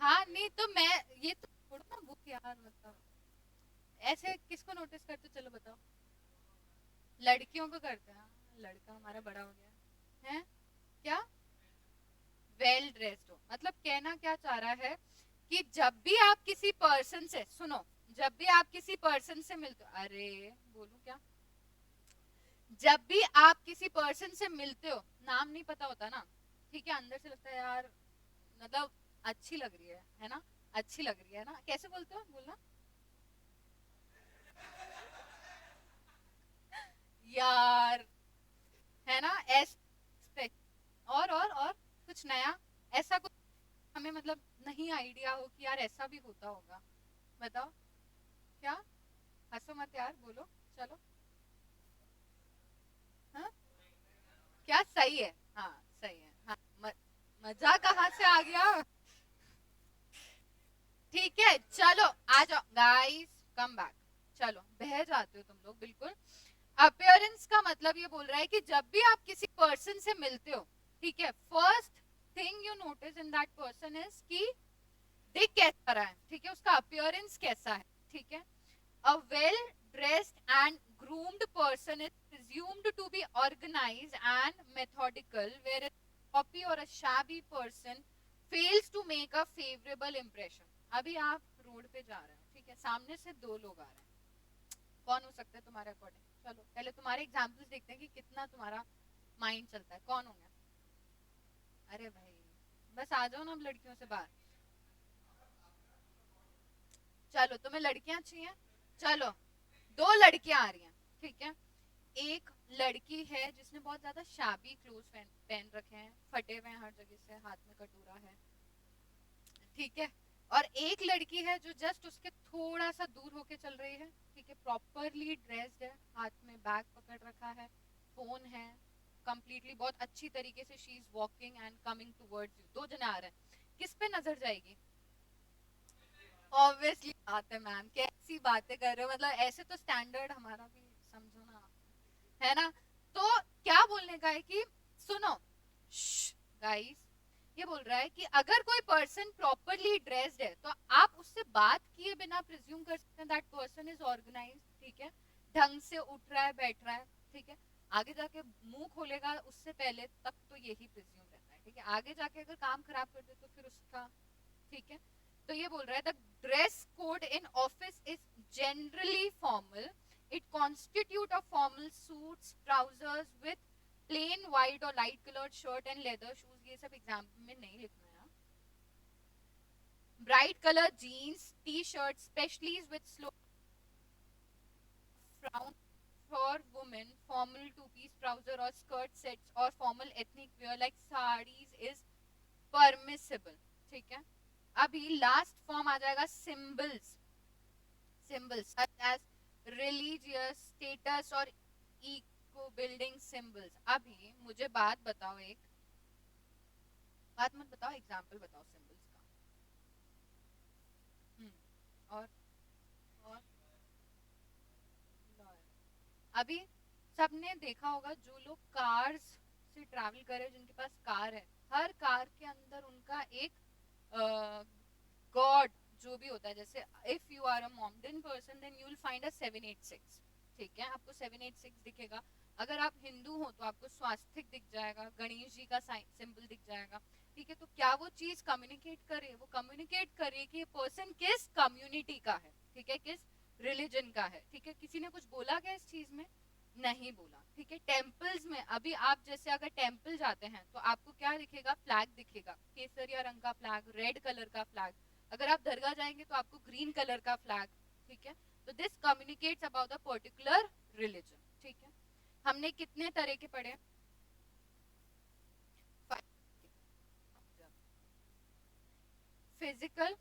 हाँ नहीं तो मैं, ये तो छोड़ो ना बुक यार, मतलब ऐसे किसको नोटिस करते हो? चलो बताओ। लड़कियों को करते हैं, लड़का हमारा बड़ा हो गया है क्या, वेल ड्रेस्ड हो, मतलब कहना क्या चाह रहा है कि जब भी आप किसी पर्सन से, सुनो, जब भी आप किसी पर्सन से मिलते हो, अरे बोलूं क्या, जब भी आप किसी पर्सन से मिलते हो, नाम नहीं पता होता ना, ठीक है, अंदर से लगता है यार, मतलब अच्छी लग रही है ना, अच्छी लग रही है ना, कैसे बोलते हो बोलना यार, है ना, और कुछ नया, ऐसा कुछ हमें मतलब नहीं आइडिया हो कि यार ऐसा भी होता होगा, बताओ क्या, हंसो मत यार, बोलो, चलो, हाँ क्या सही है, हाँ सही है, हाँ मजा कहाँ से आ गया, ठीक है चलो, आ जाओ गाइस, कम बैक, चलो बह जाते हो तुम लोग बिल्कुल। अपियरेंस का मतलब ये बोल रहा है कि जब भी आप किसी पर्सन से मिलते हो, ठीक है, first thing you notice in that person is कि दिख कैसा रहा है, ठीक है, उसका अपियरेंस कैसा है, ठीक है। A well dressed and groomed person is presumed to be organized and methodical, whereas a sloppy or a shabby person fails to make a favorable impression. अभी आप रोड पे जा रहे हो, ठीक है, सामने से दो लोग आ रहे हैं, कौन हो सकता है तुम्हारे अकॉर्डिंग, चलो पहले तुम्हारे एग्जाम्पल्स देखते हैं कि कितना तुम्हारा माइंड चलता है, कौन होंगे, अरे भाई बस आ जाओ ना अब लड़कियों से बाहर, चलो तुम्हें लड़कियां चाहिए, चलो दो लड़कियां आ रही हैं, ठीक है, एक लड़की है जिसने बहुत ज्यादा शाबी क्लोथ पहन रखे हैं, फटे हुए हैं हर जगह से, हाथ में कटोरा है, ठीक है, और एक लड़की है जो जस्ट उसके थोड़ा सा दूर होके चल रही है, ठीक है, प्रॉपरली ड्रेस्ड है, हाथ में बैग पकड़ रखा है, फोन है, कंप्लीटली बहुत अच्छी तरीके से she is walking and coming towards you, दो जने आ रहे हैं, किस पे नजर जाएगी, ऑब्वियसली बात है मैम, कैसी बातें कर रहे हो, मतलब ऐसे तो स्टैंडर्ड हमारा भी समझो ना, है ना, तो क्या बोलने का है कि सुनो गाइस, ये बोल रहा है कि अगर कोई पर्सन प्रॉपरली ड्रेस्ड है तो आप उससे बात किए बिना प्रिज्यूम कर सकते हैं दैट पर्सन इज ऑर्गेनाइज्ड, ठीक है, ढंग से उठ रहा है बैठ रहा है, ठीक है, आगे जाके मुंह खोलेगा उससे पहले तक तो यही प्रिज्यूम रहता है, ठीक है, आगे जाके अगर काम खराब कर दे तो फिर उसका, ठीक है, तो ये बोल रहा है the dress code in office is generally formal, it constitute of formal suits trousers with plain white और light coloured shirt and leather shoes, ये सब एग्जाम में नहीं लिखना है, bright colour jeans T shirt specially with slow frown for women, formal two piece trouser और skirt sets और formal ethnic wear like saris is permissible, ठीक है, अभी लास्ट फॉर्म आ जाएगा symbols, symbols such as religious status और eco building symbols। अभी मुझे बात बताओ, एक बात मत बताओ, एग्जाम्पल बताओ सिंबल्स का, और और अभी सबने देखा होगा जो लोग कार्स से ट्रैवल करे, जिनके पास कार है, हर कार के अंदर उनका एक गॉड जो भी होता है, जैसे if you are a Mohammedan person then you will find a 786, ठीक है, आपको 786 दिखेगा, अगर आप हिंदू हो तो आपको स्वास्तिक दिख जाएगा, गणेश जी का सिंबल दिख जाएगा, ठीक है, तो क्या वो चीज कम्युनिकेट करे, वो कम्युनिकेट करे कि ये पर्सन किस कम्युनिटी का है, ठीक है, किस रिलीजन का है, ठीक है, किसी ने कुछ बोला क्या इस चीज में, नहीं बोला, ठीक है, टेम्पल्स में अभी आप जैसे अगर टेम्पल जाते हैं तो आपको क्या दिखेगा, फ्लैग दिखेगा, केसरिया रंग का फ्लैग, रेड कलर का फ्लैग, अगर आप दरगाह जाएंगे तो आपको ग्रीन कलर का फ्लैग, ठीक है, तो this communicates about the particular religion, ठीक है, हमने कितने तरह के पढ़े, physical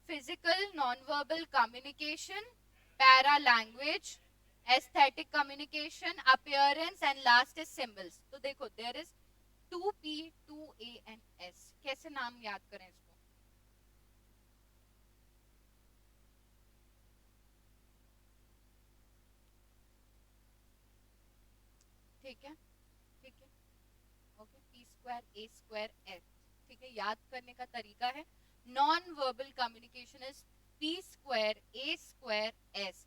physical non verbal communication, para language, aesthetic communication, appearance and last is symbols. तो देखो there is 2P 2A and S, कैसे नाम याद करें इसको, ठीक है, ठीक है, okay, P square A square S, ठीक है, याद करने का तरीका है, non verbal communication is P square A square S,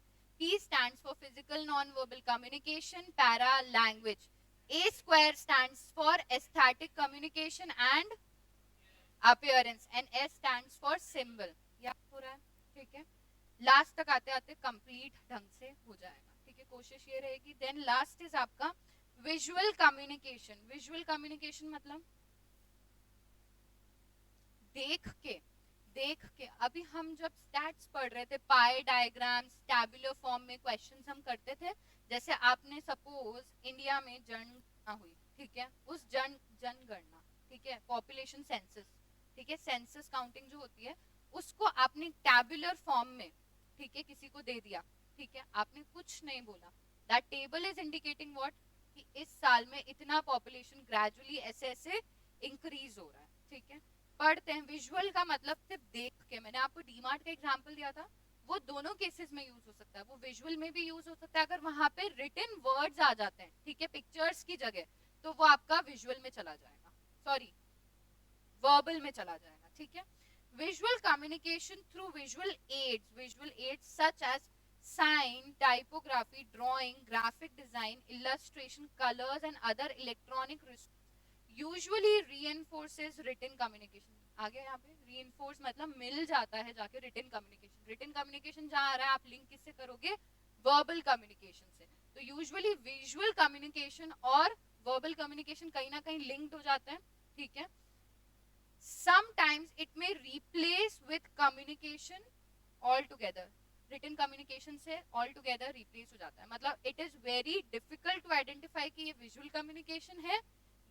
P stands for physical non-verbal communication, para language. A square stands for aesthetic communication and appearance, and S stands for symbol. याद हो रहा है? ठीक है, लास्ट तक आते आते complete ढंग से हो जाएगा. ठीक है, कोशिश ये रहेगी. देन लास्ट इज आपका विजुअल कम्युनिकेशन. विजुअल कम्युनिकेशन मतलब देख के अभी हम जब स्टैट्स पढ़ रहे थे, पाई डायग्राम्स, टैबुलर फॉर्म में क्वेश्चंस हम करते थे. जैसे आपने सपोज इंडिया में जनगणना हुई, ठीक है, उस जनगणना, ठीक है, पॉपुलेशन सेंसस, ठीक है, सेंसस काउंटिंग जो होती है, उसको आपने टैबुलर फॉर्म में, ठीक है, किसी को दे दिया. ठीक है, आपने कुछ नहीं बोला. That table is indicating what, कि इस साल में इतना पॉपुलेशन ग्रेजुअली ऐसे ऐसे इंक्रीज हो रहा है. ठीक है, पढ़ते हैं. विजुअल का मतलब सिर्फ देख के. मैंने आपको डीमार्ट का एग्जांपल दिया था, वो दोनों केसेस में यूज हो सकता है. वो विजुअल में भी यूज हो सकता है अगर वहां पे रिटन वर्ड्स आ जाते हैं, ठीक है, पिक्चर्स की जगह, तो वो आपका विजुअल में चला जाएगा, सॉरी वर्बल में चला जाएगा. ठीक है, visual communication through visual aids such as sign, typography, drawing, graphic design, illustration, colors and other electronic usually reinforces written communication. आगे यहाँ पे reinforce मतलब मिल जाता है जाके written communication. written communication जहाँ आ रहा है, आप लिंक किससे करोगे? verbal communication से. तो usually visual communication और verbal communication कहीं ना कहीं linked हो जाते हैं. ठीक है, sometimes it may replace with communication altogether. written communication से altogether replace हो जाता है. मतलब it is very difficult to identify कि ये visual communication है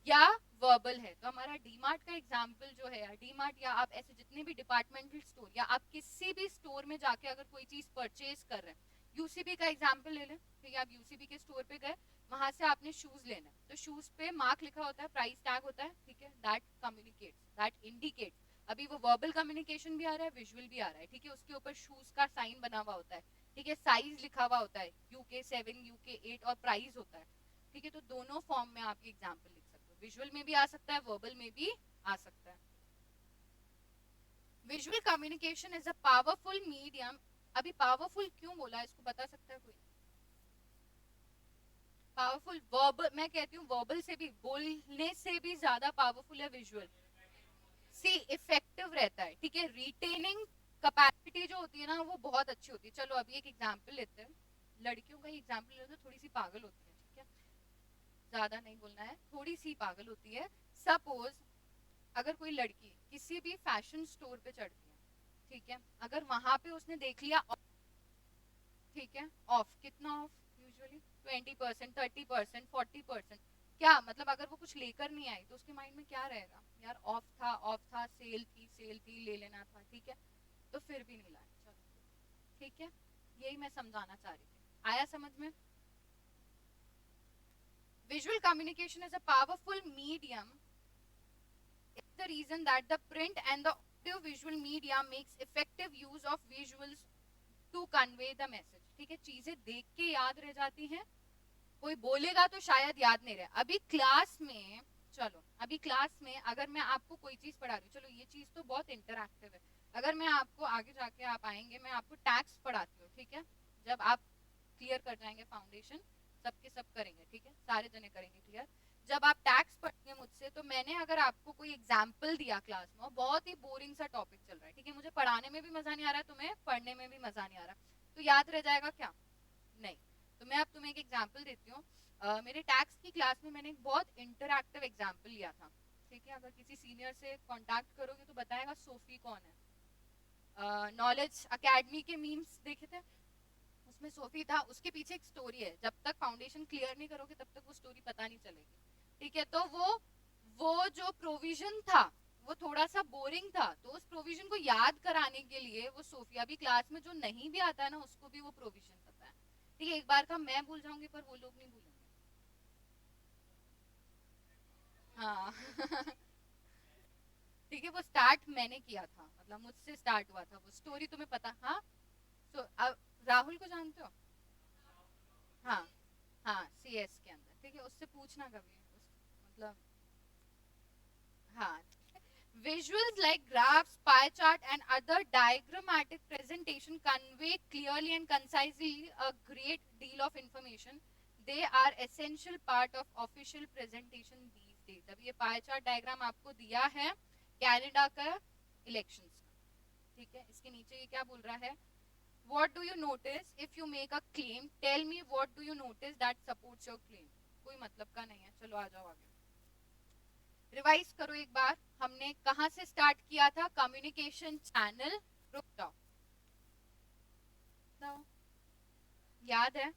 या verbal है. तो हमारा डीमार्ट का एग्जाम्पल जो है, डीमार्ट या आप ऐसे जितने भी डिपार्टमेंटल स्टोर या आप किसी भी स्टोर में जाके अगर कोई चीज परचेज कर रहे हैं, यूसीबी का एग्जाम्पल ले लें. ठीक है, आप यूसीबी के स्टोर पे गए, वहां से आपने शूज लेना है, तो शूज पे मार्क लिखा होता है, प्राइस टैग होता है. ठीक है, दैट कम्युनिकेट्स, दैट इंडिकेट्स. अभी वो वर्बल कम्युनिकेशन भी आ रहा है, विजुअल भी आ रहा है. ठीक है, उसके ऊपर शूज का साइन बना हुआ होता है. ठीक है, साइज लिखा हुआ होता है, UK7, UK8 और प्राइस होता है. ठीक है, तो दोनों फॉर्म में आप ये एग्जाम्पल लिख सकते हो. विजुअल में भी आ सकता है, वर्बल में भी आ सकता है. Visual communication is a powerful medium. अभी पावरफुल क्यों बोला, इसको बता सकता है कोई? पावरफुल वर्बल, मैं कहती हूँ वर्बल से भी, बोलने से भी ज्यादा पावरफुल है विजुअल. सी इफेक्टिव रहता है. ठीक है, रिटेनिंग कैपेसिटी जो होती है ना, वो बहुत अच्छी होती है. चलो अभी एक एग्जांपल लेते हैं. लड़कियों का ही एग्जांपल लेते हैं, थोड़ी सी पागल होती है. ठीक है, ज्यादा नहीं बोलना है, थोड़ी सी पागल होती है. सपोज अगर कोई लड़की किसी भी फैशन स्टोर पे चढ़ती है, ठीक है, अगर वहां पे उसने देख लिया, ठीक है, ऑफ, कितना ऑफ? यूजुअली 20%, 30%, 40%. क्या मतलब अगर वो कुछ लेकर नहीं आई तो उसके माइंड में क्या रहेगा? यार ऑफ था, ऑफ था, सेल थी, ले लेना था. ठीक है, तो फिर भी नहीं लाया. चलो, ठीक है, यही मैं समझाना चाह रही थी. आया समझ में? Visual communication is a powerful medium. It's the reason that the print and the audio visual media makes effective use of visuals to convey the message. ठीक है, चीजें देख के याद रह जाती हैं, कोई बोलेगा तो शायद याद नहीं रहे. अभी क्लास में, चलो अभी क्लास में अगर मैं आपको कोई चीज पढ़ा रही हूँ, चलो ये चीज तो बहुत इंटरैक्टिव है. अगर मैं आपको आगे जाके आप आएंगे, मैं आपको टैक्स पढ़ाती हूँ. ठीक है, जब आप क्लियर कर जाएंगे फाउंडेशन, सबके सब करेंगे. ठीक है, सारे जने करेंगे क्लियर. जब आप टैक्स पढ़ेंगे मुझसे, तो मैंने अगर आपको कोई एग्जाम्पल दिया क्लास में, बहुत ही बोरिंग सा टॉपिक चल रहा है, ठीक है, मुझे पढ़ाने में भी मजा नहीं आ रहा है, तुम्हें पढ़ने में भी मजा नहीं आ रहा, तो याद रह जाएगा क्या? नहीं. तो मैं अब तुम्हें एक एग्जाम्पल देती हूँ. मेरे टैक्स की क्लास में मैंने एक बहुत इंटरैक्टिव एग्जाम्पल लिया था. ठीक है, अगर किसी सीनियर से कांटेक्ट करोगे तो बताएगा सोफी कौन है. नॉलेज अकेडमी के मीम्स देखे थे, उसमें सोफी था. उसके पीछे एक स्टोरी है, जब तक फाउंडेशन क्लियर नहीं करोगे तब तक वो स्टोरी पता नहीं चलेगी. ठीक है, तो वो जो प्रोविजन था वो थोड़ा सा बोरिंग था, तो उस प्रोविजन को याद कराने के लिए वो सोफी, अभी क्लास में जो नहीं भी आता है ना, उसको भी वो प्रोविजन पता है. ठीक है, एक बार का मैं भूल जाऊंगी पर वो लोग नहीं भूलेंगे. हाँ. ठीक है, वो स्टार्ट मैंने किया था, मतलब मुझसे स्टार्ट हुआ था वो स्टोरी, तुम्हें पता? हाँ. तो अब राहुल को जानते हो? हाँ, हाँ, CS के अंदर. ठीक है, उससे पूछना कभी मतलब. हाँ, Visuals like graphs, pie chart and other diagrammatic presentation convey clearly and concisely a great deal of information. They are essential part of official presentation these days. अब ये pie chart diagram आपको दिया है कनाडा का elections का, ठीक है. इसके नीचे ये क्या बोल रहा है? What do you notice if you make a claim? Tell me what do you notice that supports your claim. कोई मतलब का नहीं है. चलो आ जाओ आगे. रिवाइज करो एक बार. हमने कहां से स्टार्ट किया था? Communication channel. रुक जाओ. याद है?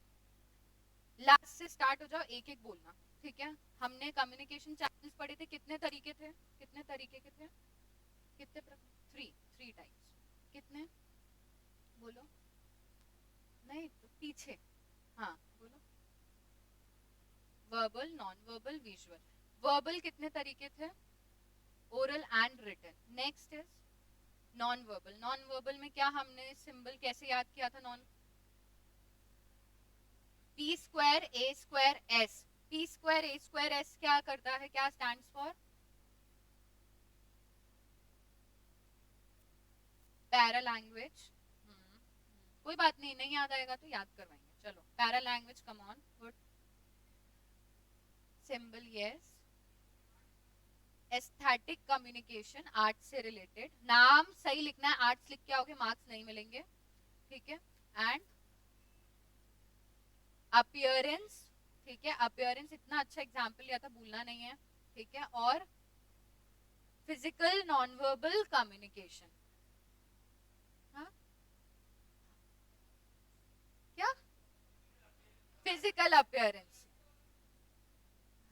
लास्ट से स्टार्ट हो जाओ, एक एक बोलना, ठीक है. हमने कम्युनिकेशन चैनल्स पढ़े थे. कितने तरीके थे? कितने तरीके के थे? कितने? Three types. कितने? बोलो. नहीं तो पीछे. हाँ बोलो. Verbal, non verbal, visual. Verbal कितने तरीके थे? Oral and written. Next is non verbal. Non verbal में क्या हमने सिंबल कैसे याद किया था? Non P square A square S. P square A square S क्या करता है? क्या स्टैंड्स फॉर? Para language. कोई बात नहीं, नहीं याद आएगा तो याद करवाएंगे. चलो para language. Come on. Good. Symbol yes. Aesthetic communication, art से रिलेटेड. नाम सही लिखना है. आर्ट्स लिख के आओगे मार्क्स नहीं मिलेंगे, ठीक है. एंड अपीयरेंस, ठीक है. अपीयरेंस इतना अच्छा एग्जाम्पल लिया था, भूलना नहीं है, ठीक है. और फिजिकल नॉन वर्बल कम्युनिकेशन. हाँ क्या? Physical appearance.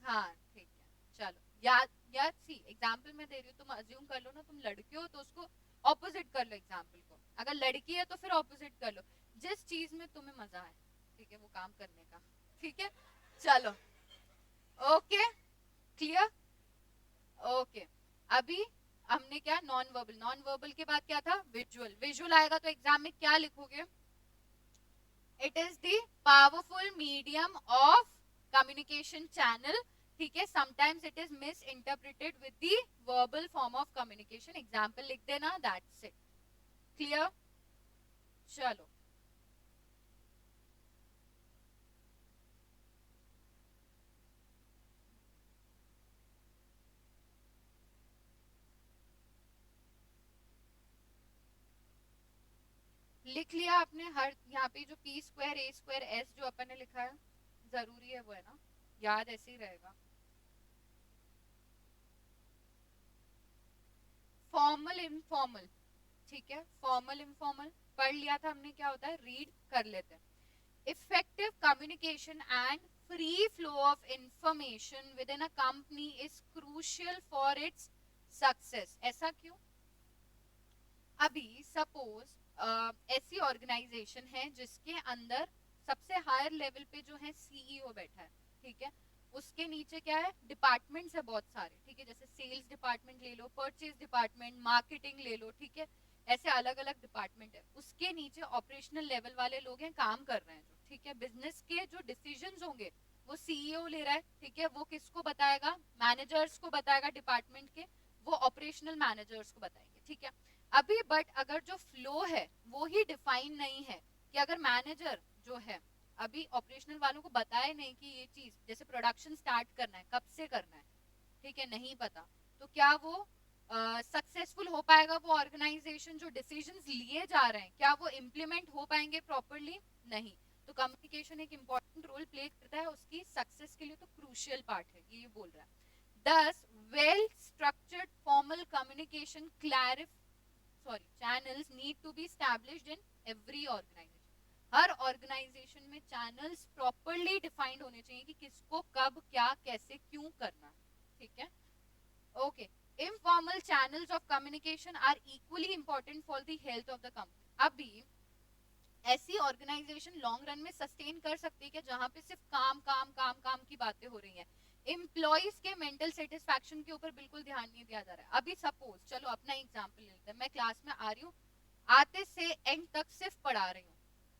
हाँ ठीक है. चलो याद याद. सी एग्जाम्पल मैं दे रही हूँ, तुम अज्यूम कर लो ना तुम लड़की हो तो उसको ऑपोजिट कर लो एग्जाम्पल को. अगर लड़की है तो फिर ऑपोजिट कर लो. जिस चीज में तुम्हें मजा है, ठीक है, वो काम करने का, ठीक है. चलो ओके. क्लियर. ओके. अभी हमने क्या? Non verbal. नॉन वर्बल के बाद क्या था? विजुअल. विजुअल आएगा तो एग्जाम में क्या लिखोगे? It is the powerful medium of communication channel, ठीक है. Sometimes it is miss interpreted with the verbal form of communication. Example लिख देना. That's it. क्लियर. चलो लिख लिया आपने? हर यहाँ पे जो P square A square S जो अपन ने लिखा है, जरूरी है वो, है ना? याद ऐसे ही रहेगा. फॉर्मल इनफॉर्मल, ठीक है. फॉर्मल इनफॉर्मल पढ़ लिया था हमने. क्या होता है? रीड कर लेते हैं. Effective communication and free flow of information within a company is crucial for its success. ऐसा क्यों? अभी सपोज ऐसी ऑर्गेनाइजेशन है जिसके अंदर सबसे हायर लेवल पे जो है सीईओ बैठा है, ठीक है. उसके नीचे क्या है? डिपार्टमेंट्स है बहुत सारे, ठीक है. जैसे सेल्स डिपार्टमेंट ले लो, परचेज डिपार्टमेंट, मार्केटिंग ले लो, ठीक है. ऐसे अलग अलग डिपार्टमेंट है. उसके नीचे ऑपरेशनल लेवल वाले लोग हैं, काम कर रहे हैं जो, ठीक है. बिजनेस के जो डिसीजंस होंगे वो सीईओ ले रहा है, ठीक है. वो किसको बताएगा? मैनेजर्स को बताएगा डिपार्टमेंट के. वो ऑपरेशनल मैनेजर्स को बताएंगे, ठीक है. अभी बट अगर जो फ्लो है वो ही डिफाइन नहीं है, कि अगर मैनेजर जो है अभी ऑपरेशनल वालों को बताए नहीं कि ये चीज जैसे प्रोडक्शन स्टार्ट करना है, कब से करना है, ठीक है, नहीं पता, तो क्या वो सक्सेसफुल हो पाएगा? वो ऑर्गेनाइजेशन जो डिसीजंस लिए जा रहे हैं, क्या वो इम्प्लीमेंट हो पाएंगे प्रॉपरली? नहीं. तो कम्युनिकेशन एक इंपॉर्टेंट रोल प्ले करता है उसकी सक्सेस के लिए. तो क्रूशियल पार्ट है ये बोल रहा है. Thus, well structured formal communication channels need to be established in every organization. हर ऑर्गेनाइजेशन में चैनल्स प्रॉपरली डिफाइंड होने चाहिए कि किसको कब क्या कैसे क्यों करना, ठीक है. Okay. Informal channels of communication are equally important for the health of the company. अभी ऐसी ऑर्गेनाइजेशन लॉन्ग रन में सस्टेन कर सकती है कि जहां पे सिर्फ काम काम काम काम की बातें हो रही हैं, एम्प्लॉइज के मेंटल सेटिस्फैक्शन के ऊपर बिल्कुल ध्यान नहीं दिया जा रहा है. अभी सपोज चलो अपना एग्जांपल लेते हैं. मैं क्लास में आ रही हूँ, आते से एंड तक सिर्फ पढ़ा रही हूँ,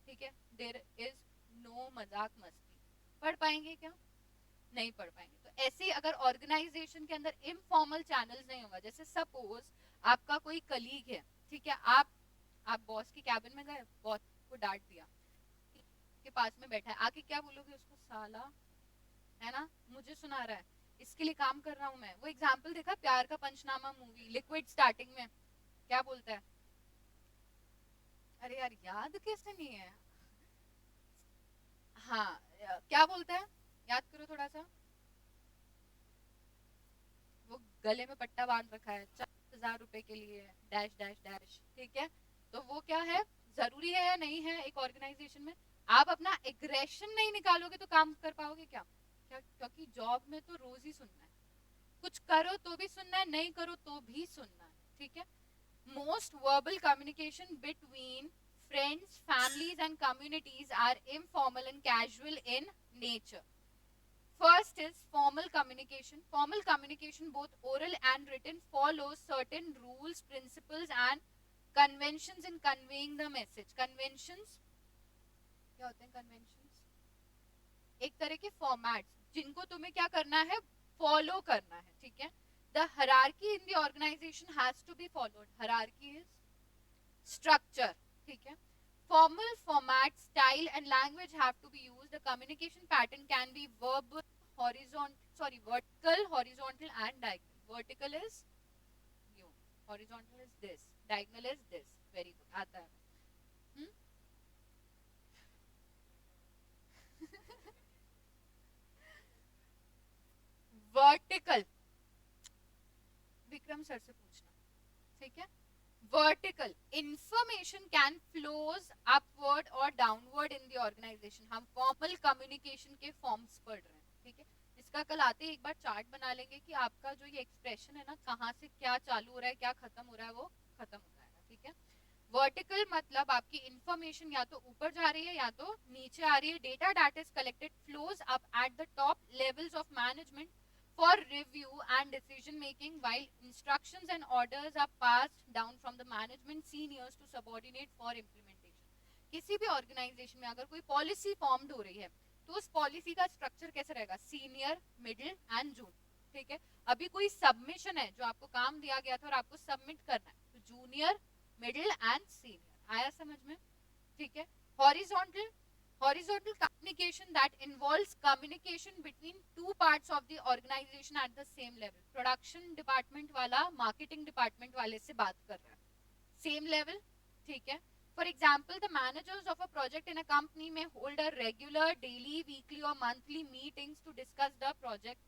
ठीक है. देयर इज नो मजाक मस्ती. पढ़ पाएंगे क्या? नहीं पढ़ पाएंगे. तो ऐसे ही अगर ऑर्गेनाइजेशन के अंदर इनफॉर्मल चैनल्स नहीं होगा, जैसे सपोज आपका कोई कलीग है, ठीक है, आप बॉस के कैबिन में गए, बॉस को डांट दिया, के पास में बैठा है, आके क्या बोलोगे उसको, साला, है ना, मुझे सुना रहा है, इसके लिए काम कर रहा हूं मैं। वो एग्जाम्पल देखा प्यार का पंचनामा मूवी, लिक्विड स्टार्टिंग में क्या बोलता है, अरे यार याद कैसे नहीं है, हाँ क्या बोलता है, याद करो थोड़ा सा, वो गले में पट्टा बांध रखा है 40,000 रुपए के लिए, डैश डैश डैश, ठीक है। तो वो क्या है, जरूरी है या नहीं है एक ऑर्गेनाइजेशन में, आप अपना एग्रेशन नहीं निकालोगे तो काम कर पाओगे क्या, क्योंकि जॉब में तो रोज ही सुनना है, कुछ करो तो भी सुनना है, नहीं करो तो भी सुनना है, ठीक है। Most verbal communication between friends, families and communities are informal and casual in nature. First is formal communication. Formal communication, both oral and written, follows certain rules, principles and conventions in conveying the message. Conventions क्या होते हैं? Conventions एक तरह के formats जिनको तुम्हें क्या करना है, follow करना है, ठीक है। The hierarchy in the organization has to be followed. Hierarchy is structure, ठीक है। Formal format, style and language have to be used. The communication pattern can be verbal, vertical, horizontal and diagonal. Vertical is you, horizontal is this, diagonal is this. Very good, आता है। Vertical Vikram sir से पूछना, ठीक है। Vertical information can flows upward और downward in the organisation. हम formal communication के forms पढ़ रहे हैं, ठीक है। इसका कल आते ही एक बार चार्ट बना लेंगे कि आपका जो ये एक्सप्रेशन है ना, कहाँ से क्या चालू हो रहा है, क्या खत्म हो रहा है, वो खत्म हो जाएगा, ठीक है। वर्टिकल मतलब आपकी इंफॉर्मेशन या तो ऊपर जा रही है या तो नीचे आ रही है। Data that is collected flows up at the top levels of management for review and decision making, while instructions and orders are passed down from the management seniors to subordinate for implementation. किसी भी organisation में अगर कोई policy formed हो रही है तो उस पॉलिसी का स्ट्रक्चर कैसे रहेगा, सीनियर, मिडिल एंड जूनियर, ठीक है। अभी कोई सबमिशन है जो आपको काम दिया गया था और आपको सबमिट करना है, तो जूनियर, मिडिल एंड सीनियर, आया समझ में, ठीक है। Horizontal, horizontal communication that involves communication between two parts of the organization at the same level. Production department वाला marketing department वाले से बात कर रहा है, same level, ठीक है। For example, the managers of a project in a company may hold a regular daily, weekly or monthly meetings to discuss the project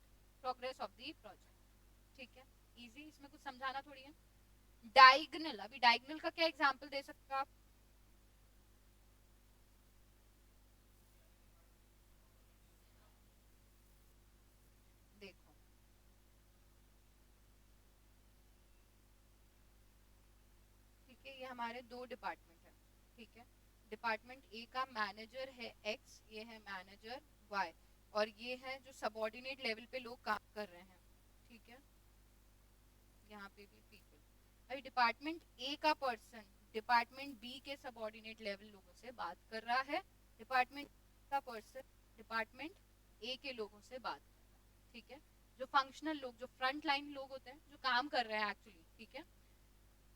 progress of the project, ठीक है। easy, इसमें कुछ समझाना थोड़ी है। Diagonal, अभी diagonal का क्या example दे सकते हो आप, ये हमारे दो डिपार्टमेंट है, ठीक है। डिपार्टमेंट ए का मैनेजर है एक्स, ये है मैनेजर वाई, और ये है जो सबऑर्डिनेट लेवल पे लोग काम कर रहे हैं, ठीक है। यहाँ पे भी पीपल। अभी डिपार्टमेंट ए का पर्सन डिपार्टमेंट बी के सबऑर्डिनेट लेवल लोगों से बात कर रहा है, डिपार्टमेंट का पर्सन डिपार्टमेंट ए के लोगों से बात कर रहा है, ठीक है। जो फंक्शनल लोग, जो फ्रंट लाइन लोग होते हैं, जो काम कर रहे हैं एक्चुअली, ठीक है।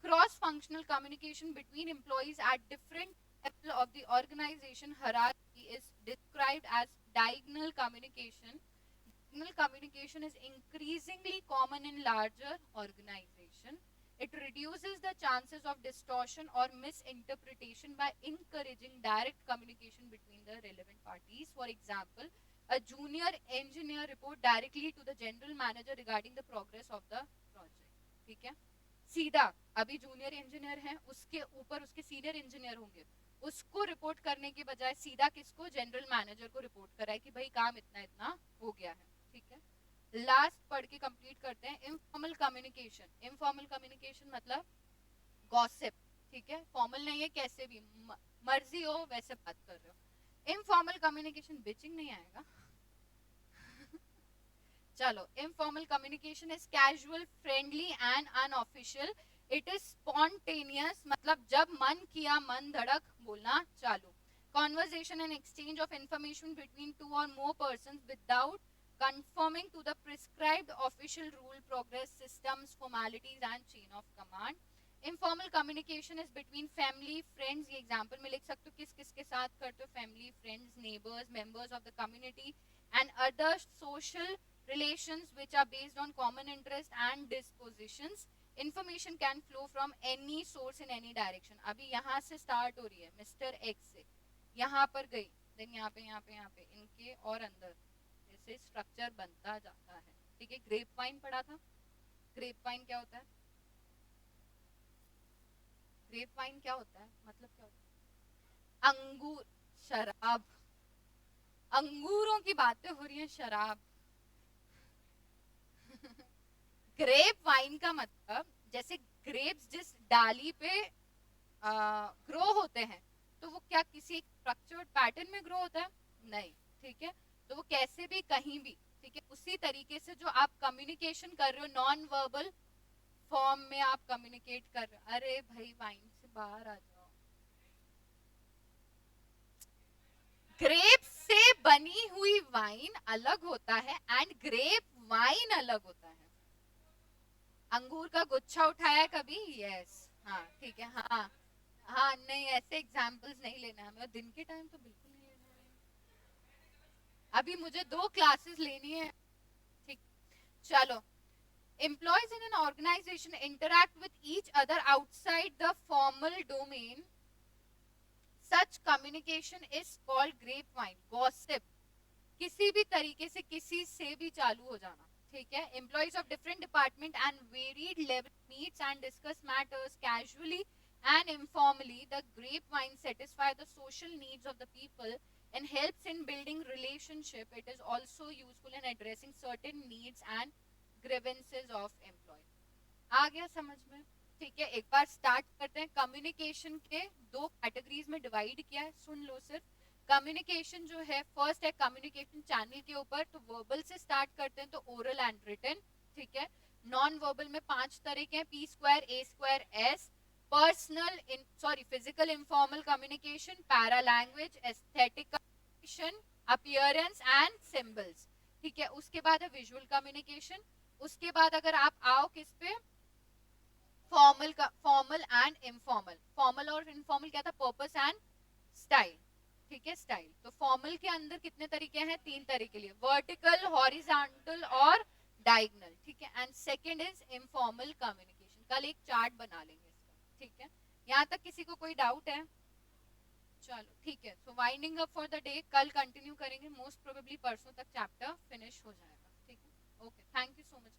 Cross-functional communication between employees at different levels of the organization hierarchy is described as diagonal communication. Diagonal communication is increasingly common in larger organizations. It reduces the chances of distortion or misinterpretation by encouraging direct communication between the relevant parties. For example, a junior engineer report directly to the general manager regarding the progress of the project. ठीक है, सीधा अभी junior engineer है, उसके ऊपर उसके senior engineer होंगे, उसको रिपोर्ट करने के बजाय सीधा किसको, जनरल मैनेजर को रिपोर्ट कराए कि भाई काम इतना इतना हो गया है, ठीक है। लास्ट पढ़ के कंप्लीट करते हैं, इनफॉर्मल कम्युनिकेशन। इनफॉर्मल कम्युनिकेशन मतलब गॉसिप, ठीक है, फॉर्मल नहीं है, कैसे भी मर्जी हो वैसे बात कर रहे हो। इनफॉर्मल कम्युनिकेशन, बिचिंग नहीं आएगा चलो, informal communication is casual, friendly and unofficial. It is spontaneous मतलब जब मन किया मन धड़क बोलना चालू। Conversation and exchange of information between two और more persons without conforming to the prescribed official rule, progress, systems, formalities and chain of command. Informal communication is between family, friends. ये example में लिख सकते हो किस किस के साथ करते हो, family, friends, neighbors, members of the community and other social relations which are based on common interest and dispositions. Information can flow from any source in any direction. अभी यहाँ से start हो रही है मिस्टर एक्स से, यहाँ पर गई, देन यहाँ पे यहाँ पे यहाँ पे इनके और अंदर जैसे स्ट्रक्चर बनता जाता है. ठीक है, ग्रेप वाइन पढ़ा था. ग्रेप वाइन क्या होता है? ग्रेप वाइन क्या होता है, मतलब क्या होता है? अंगूर, शराब. अंगूरों की बातें हो रही हैं, शराब. ग्रेप वाइन का मतलब जैसे ग्रेप्स जिस डाली पे ग्रो होते हैं तो वो क्या किसी एक स्ट्रक्चर्ड पैटर्न में ग्रो होता है? नहीं. ठीक है, तो वो कैसे भी कहीं भी. ठीक है, उसी तरीके से जो आप कम्युनिकेशन कर रहे हो नॉन वर्बल फॉर्म में आप कम्युनिकेट कर रहे हो. अरे भाई वाइन से बाहर आ जाओ. ग्रेप से बनी हुई वाइन अलग होता है एंड ग्रेप वाइन अलग होता है. अंगूर का गुच्छा उठाया है कभी? यस. हाँ ठीक है. हाँ हाँ, नहीं ऐसे एग्जाम्पल्स नहीं लेना है हमें, दिन के टाइम तो बिल्कुल नहीं लेना है. अभी मुझे 2 क्लासेस लेनी है. ठीक, चलो. Employees in an organization interact with each other outside the formal domain. Such communication is called grapevine. Gossip. किसी भी तरीके से किसी से भी चालू हो जाना. ठीक है, employees of different department and varied level meets and discuss matters casually and informally. The grapevine satisfy the social needs of the people and helps in building relationship. It is also useful in addressing certain needs and grievances of employee. आ गया समझ में? ठीक है, एक बार start करते हैं. Communication के 2 categories में डिवाइड किया है, सुन लो सिर्फ. कम्युनिकेशन जो है फर्स्ट है कम्युनिकेशन चैनल के ऊपर, तो वर्बल से स्टार्ट करते हैं तो ओरल एंड रिटन. ठीक है, नॉन वर्बल में 5 तरह के हैं, P square, A square, S. Personal sorry physical informal communication, para language, aesthetic communication, appearance and symbols. ठीक है, उसके बाद है विजुअल कम्युनिकेशन. उसके बाद अगर आप आओ किस पे, फॉर्मल का, फॉर्मल एंड इनफॉर्मल. फॉर्मल और इनफॉर्मल क्या था? Purpose and style. ठीक है, स्टाइल. तो फॉर्मल के अंदर कितने तरीके हैं? 3 तरीके लिए, वर्टिकल, हॉरिजॉन्टल और डायगोनल. ठीक है, and second is informal communication. कल एक चार्ट बना लेंगे इसका. ठीक है, यहाँ तक किसी को कोई डाउट है? चलो ठीक है, so winding up for the day. कल कंटिन्यू करेंगे, मोस्ट प्रोबेबली परसों तक चैप्टर फिनिश हो जाएगा. ठीक है, okay, thank you so much.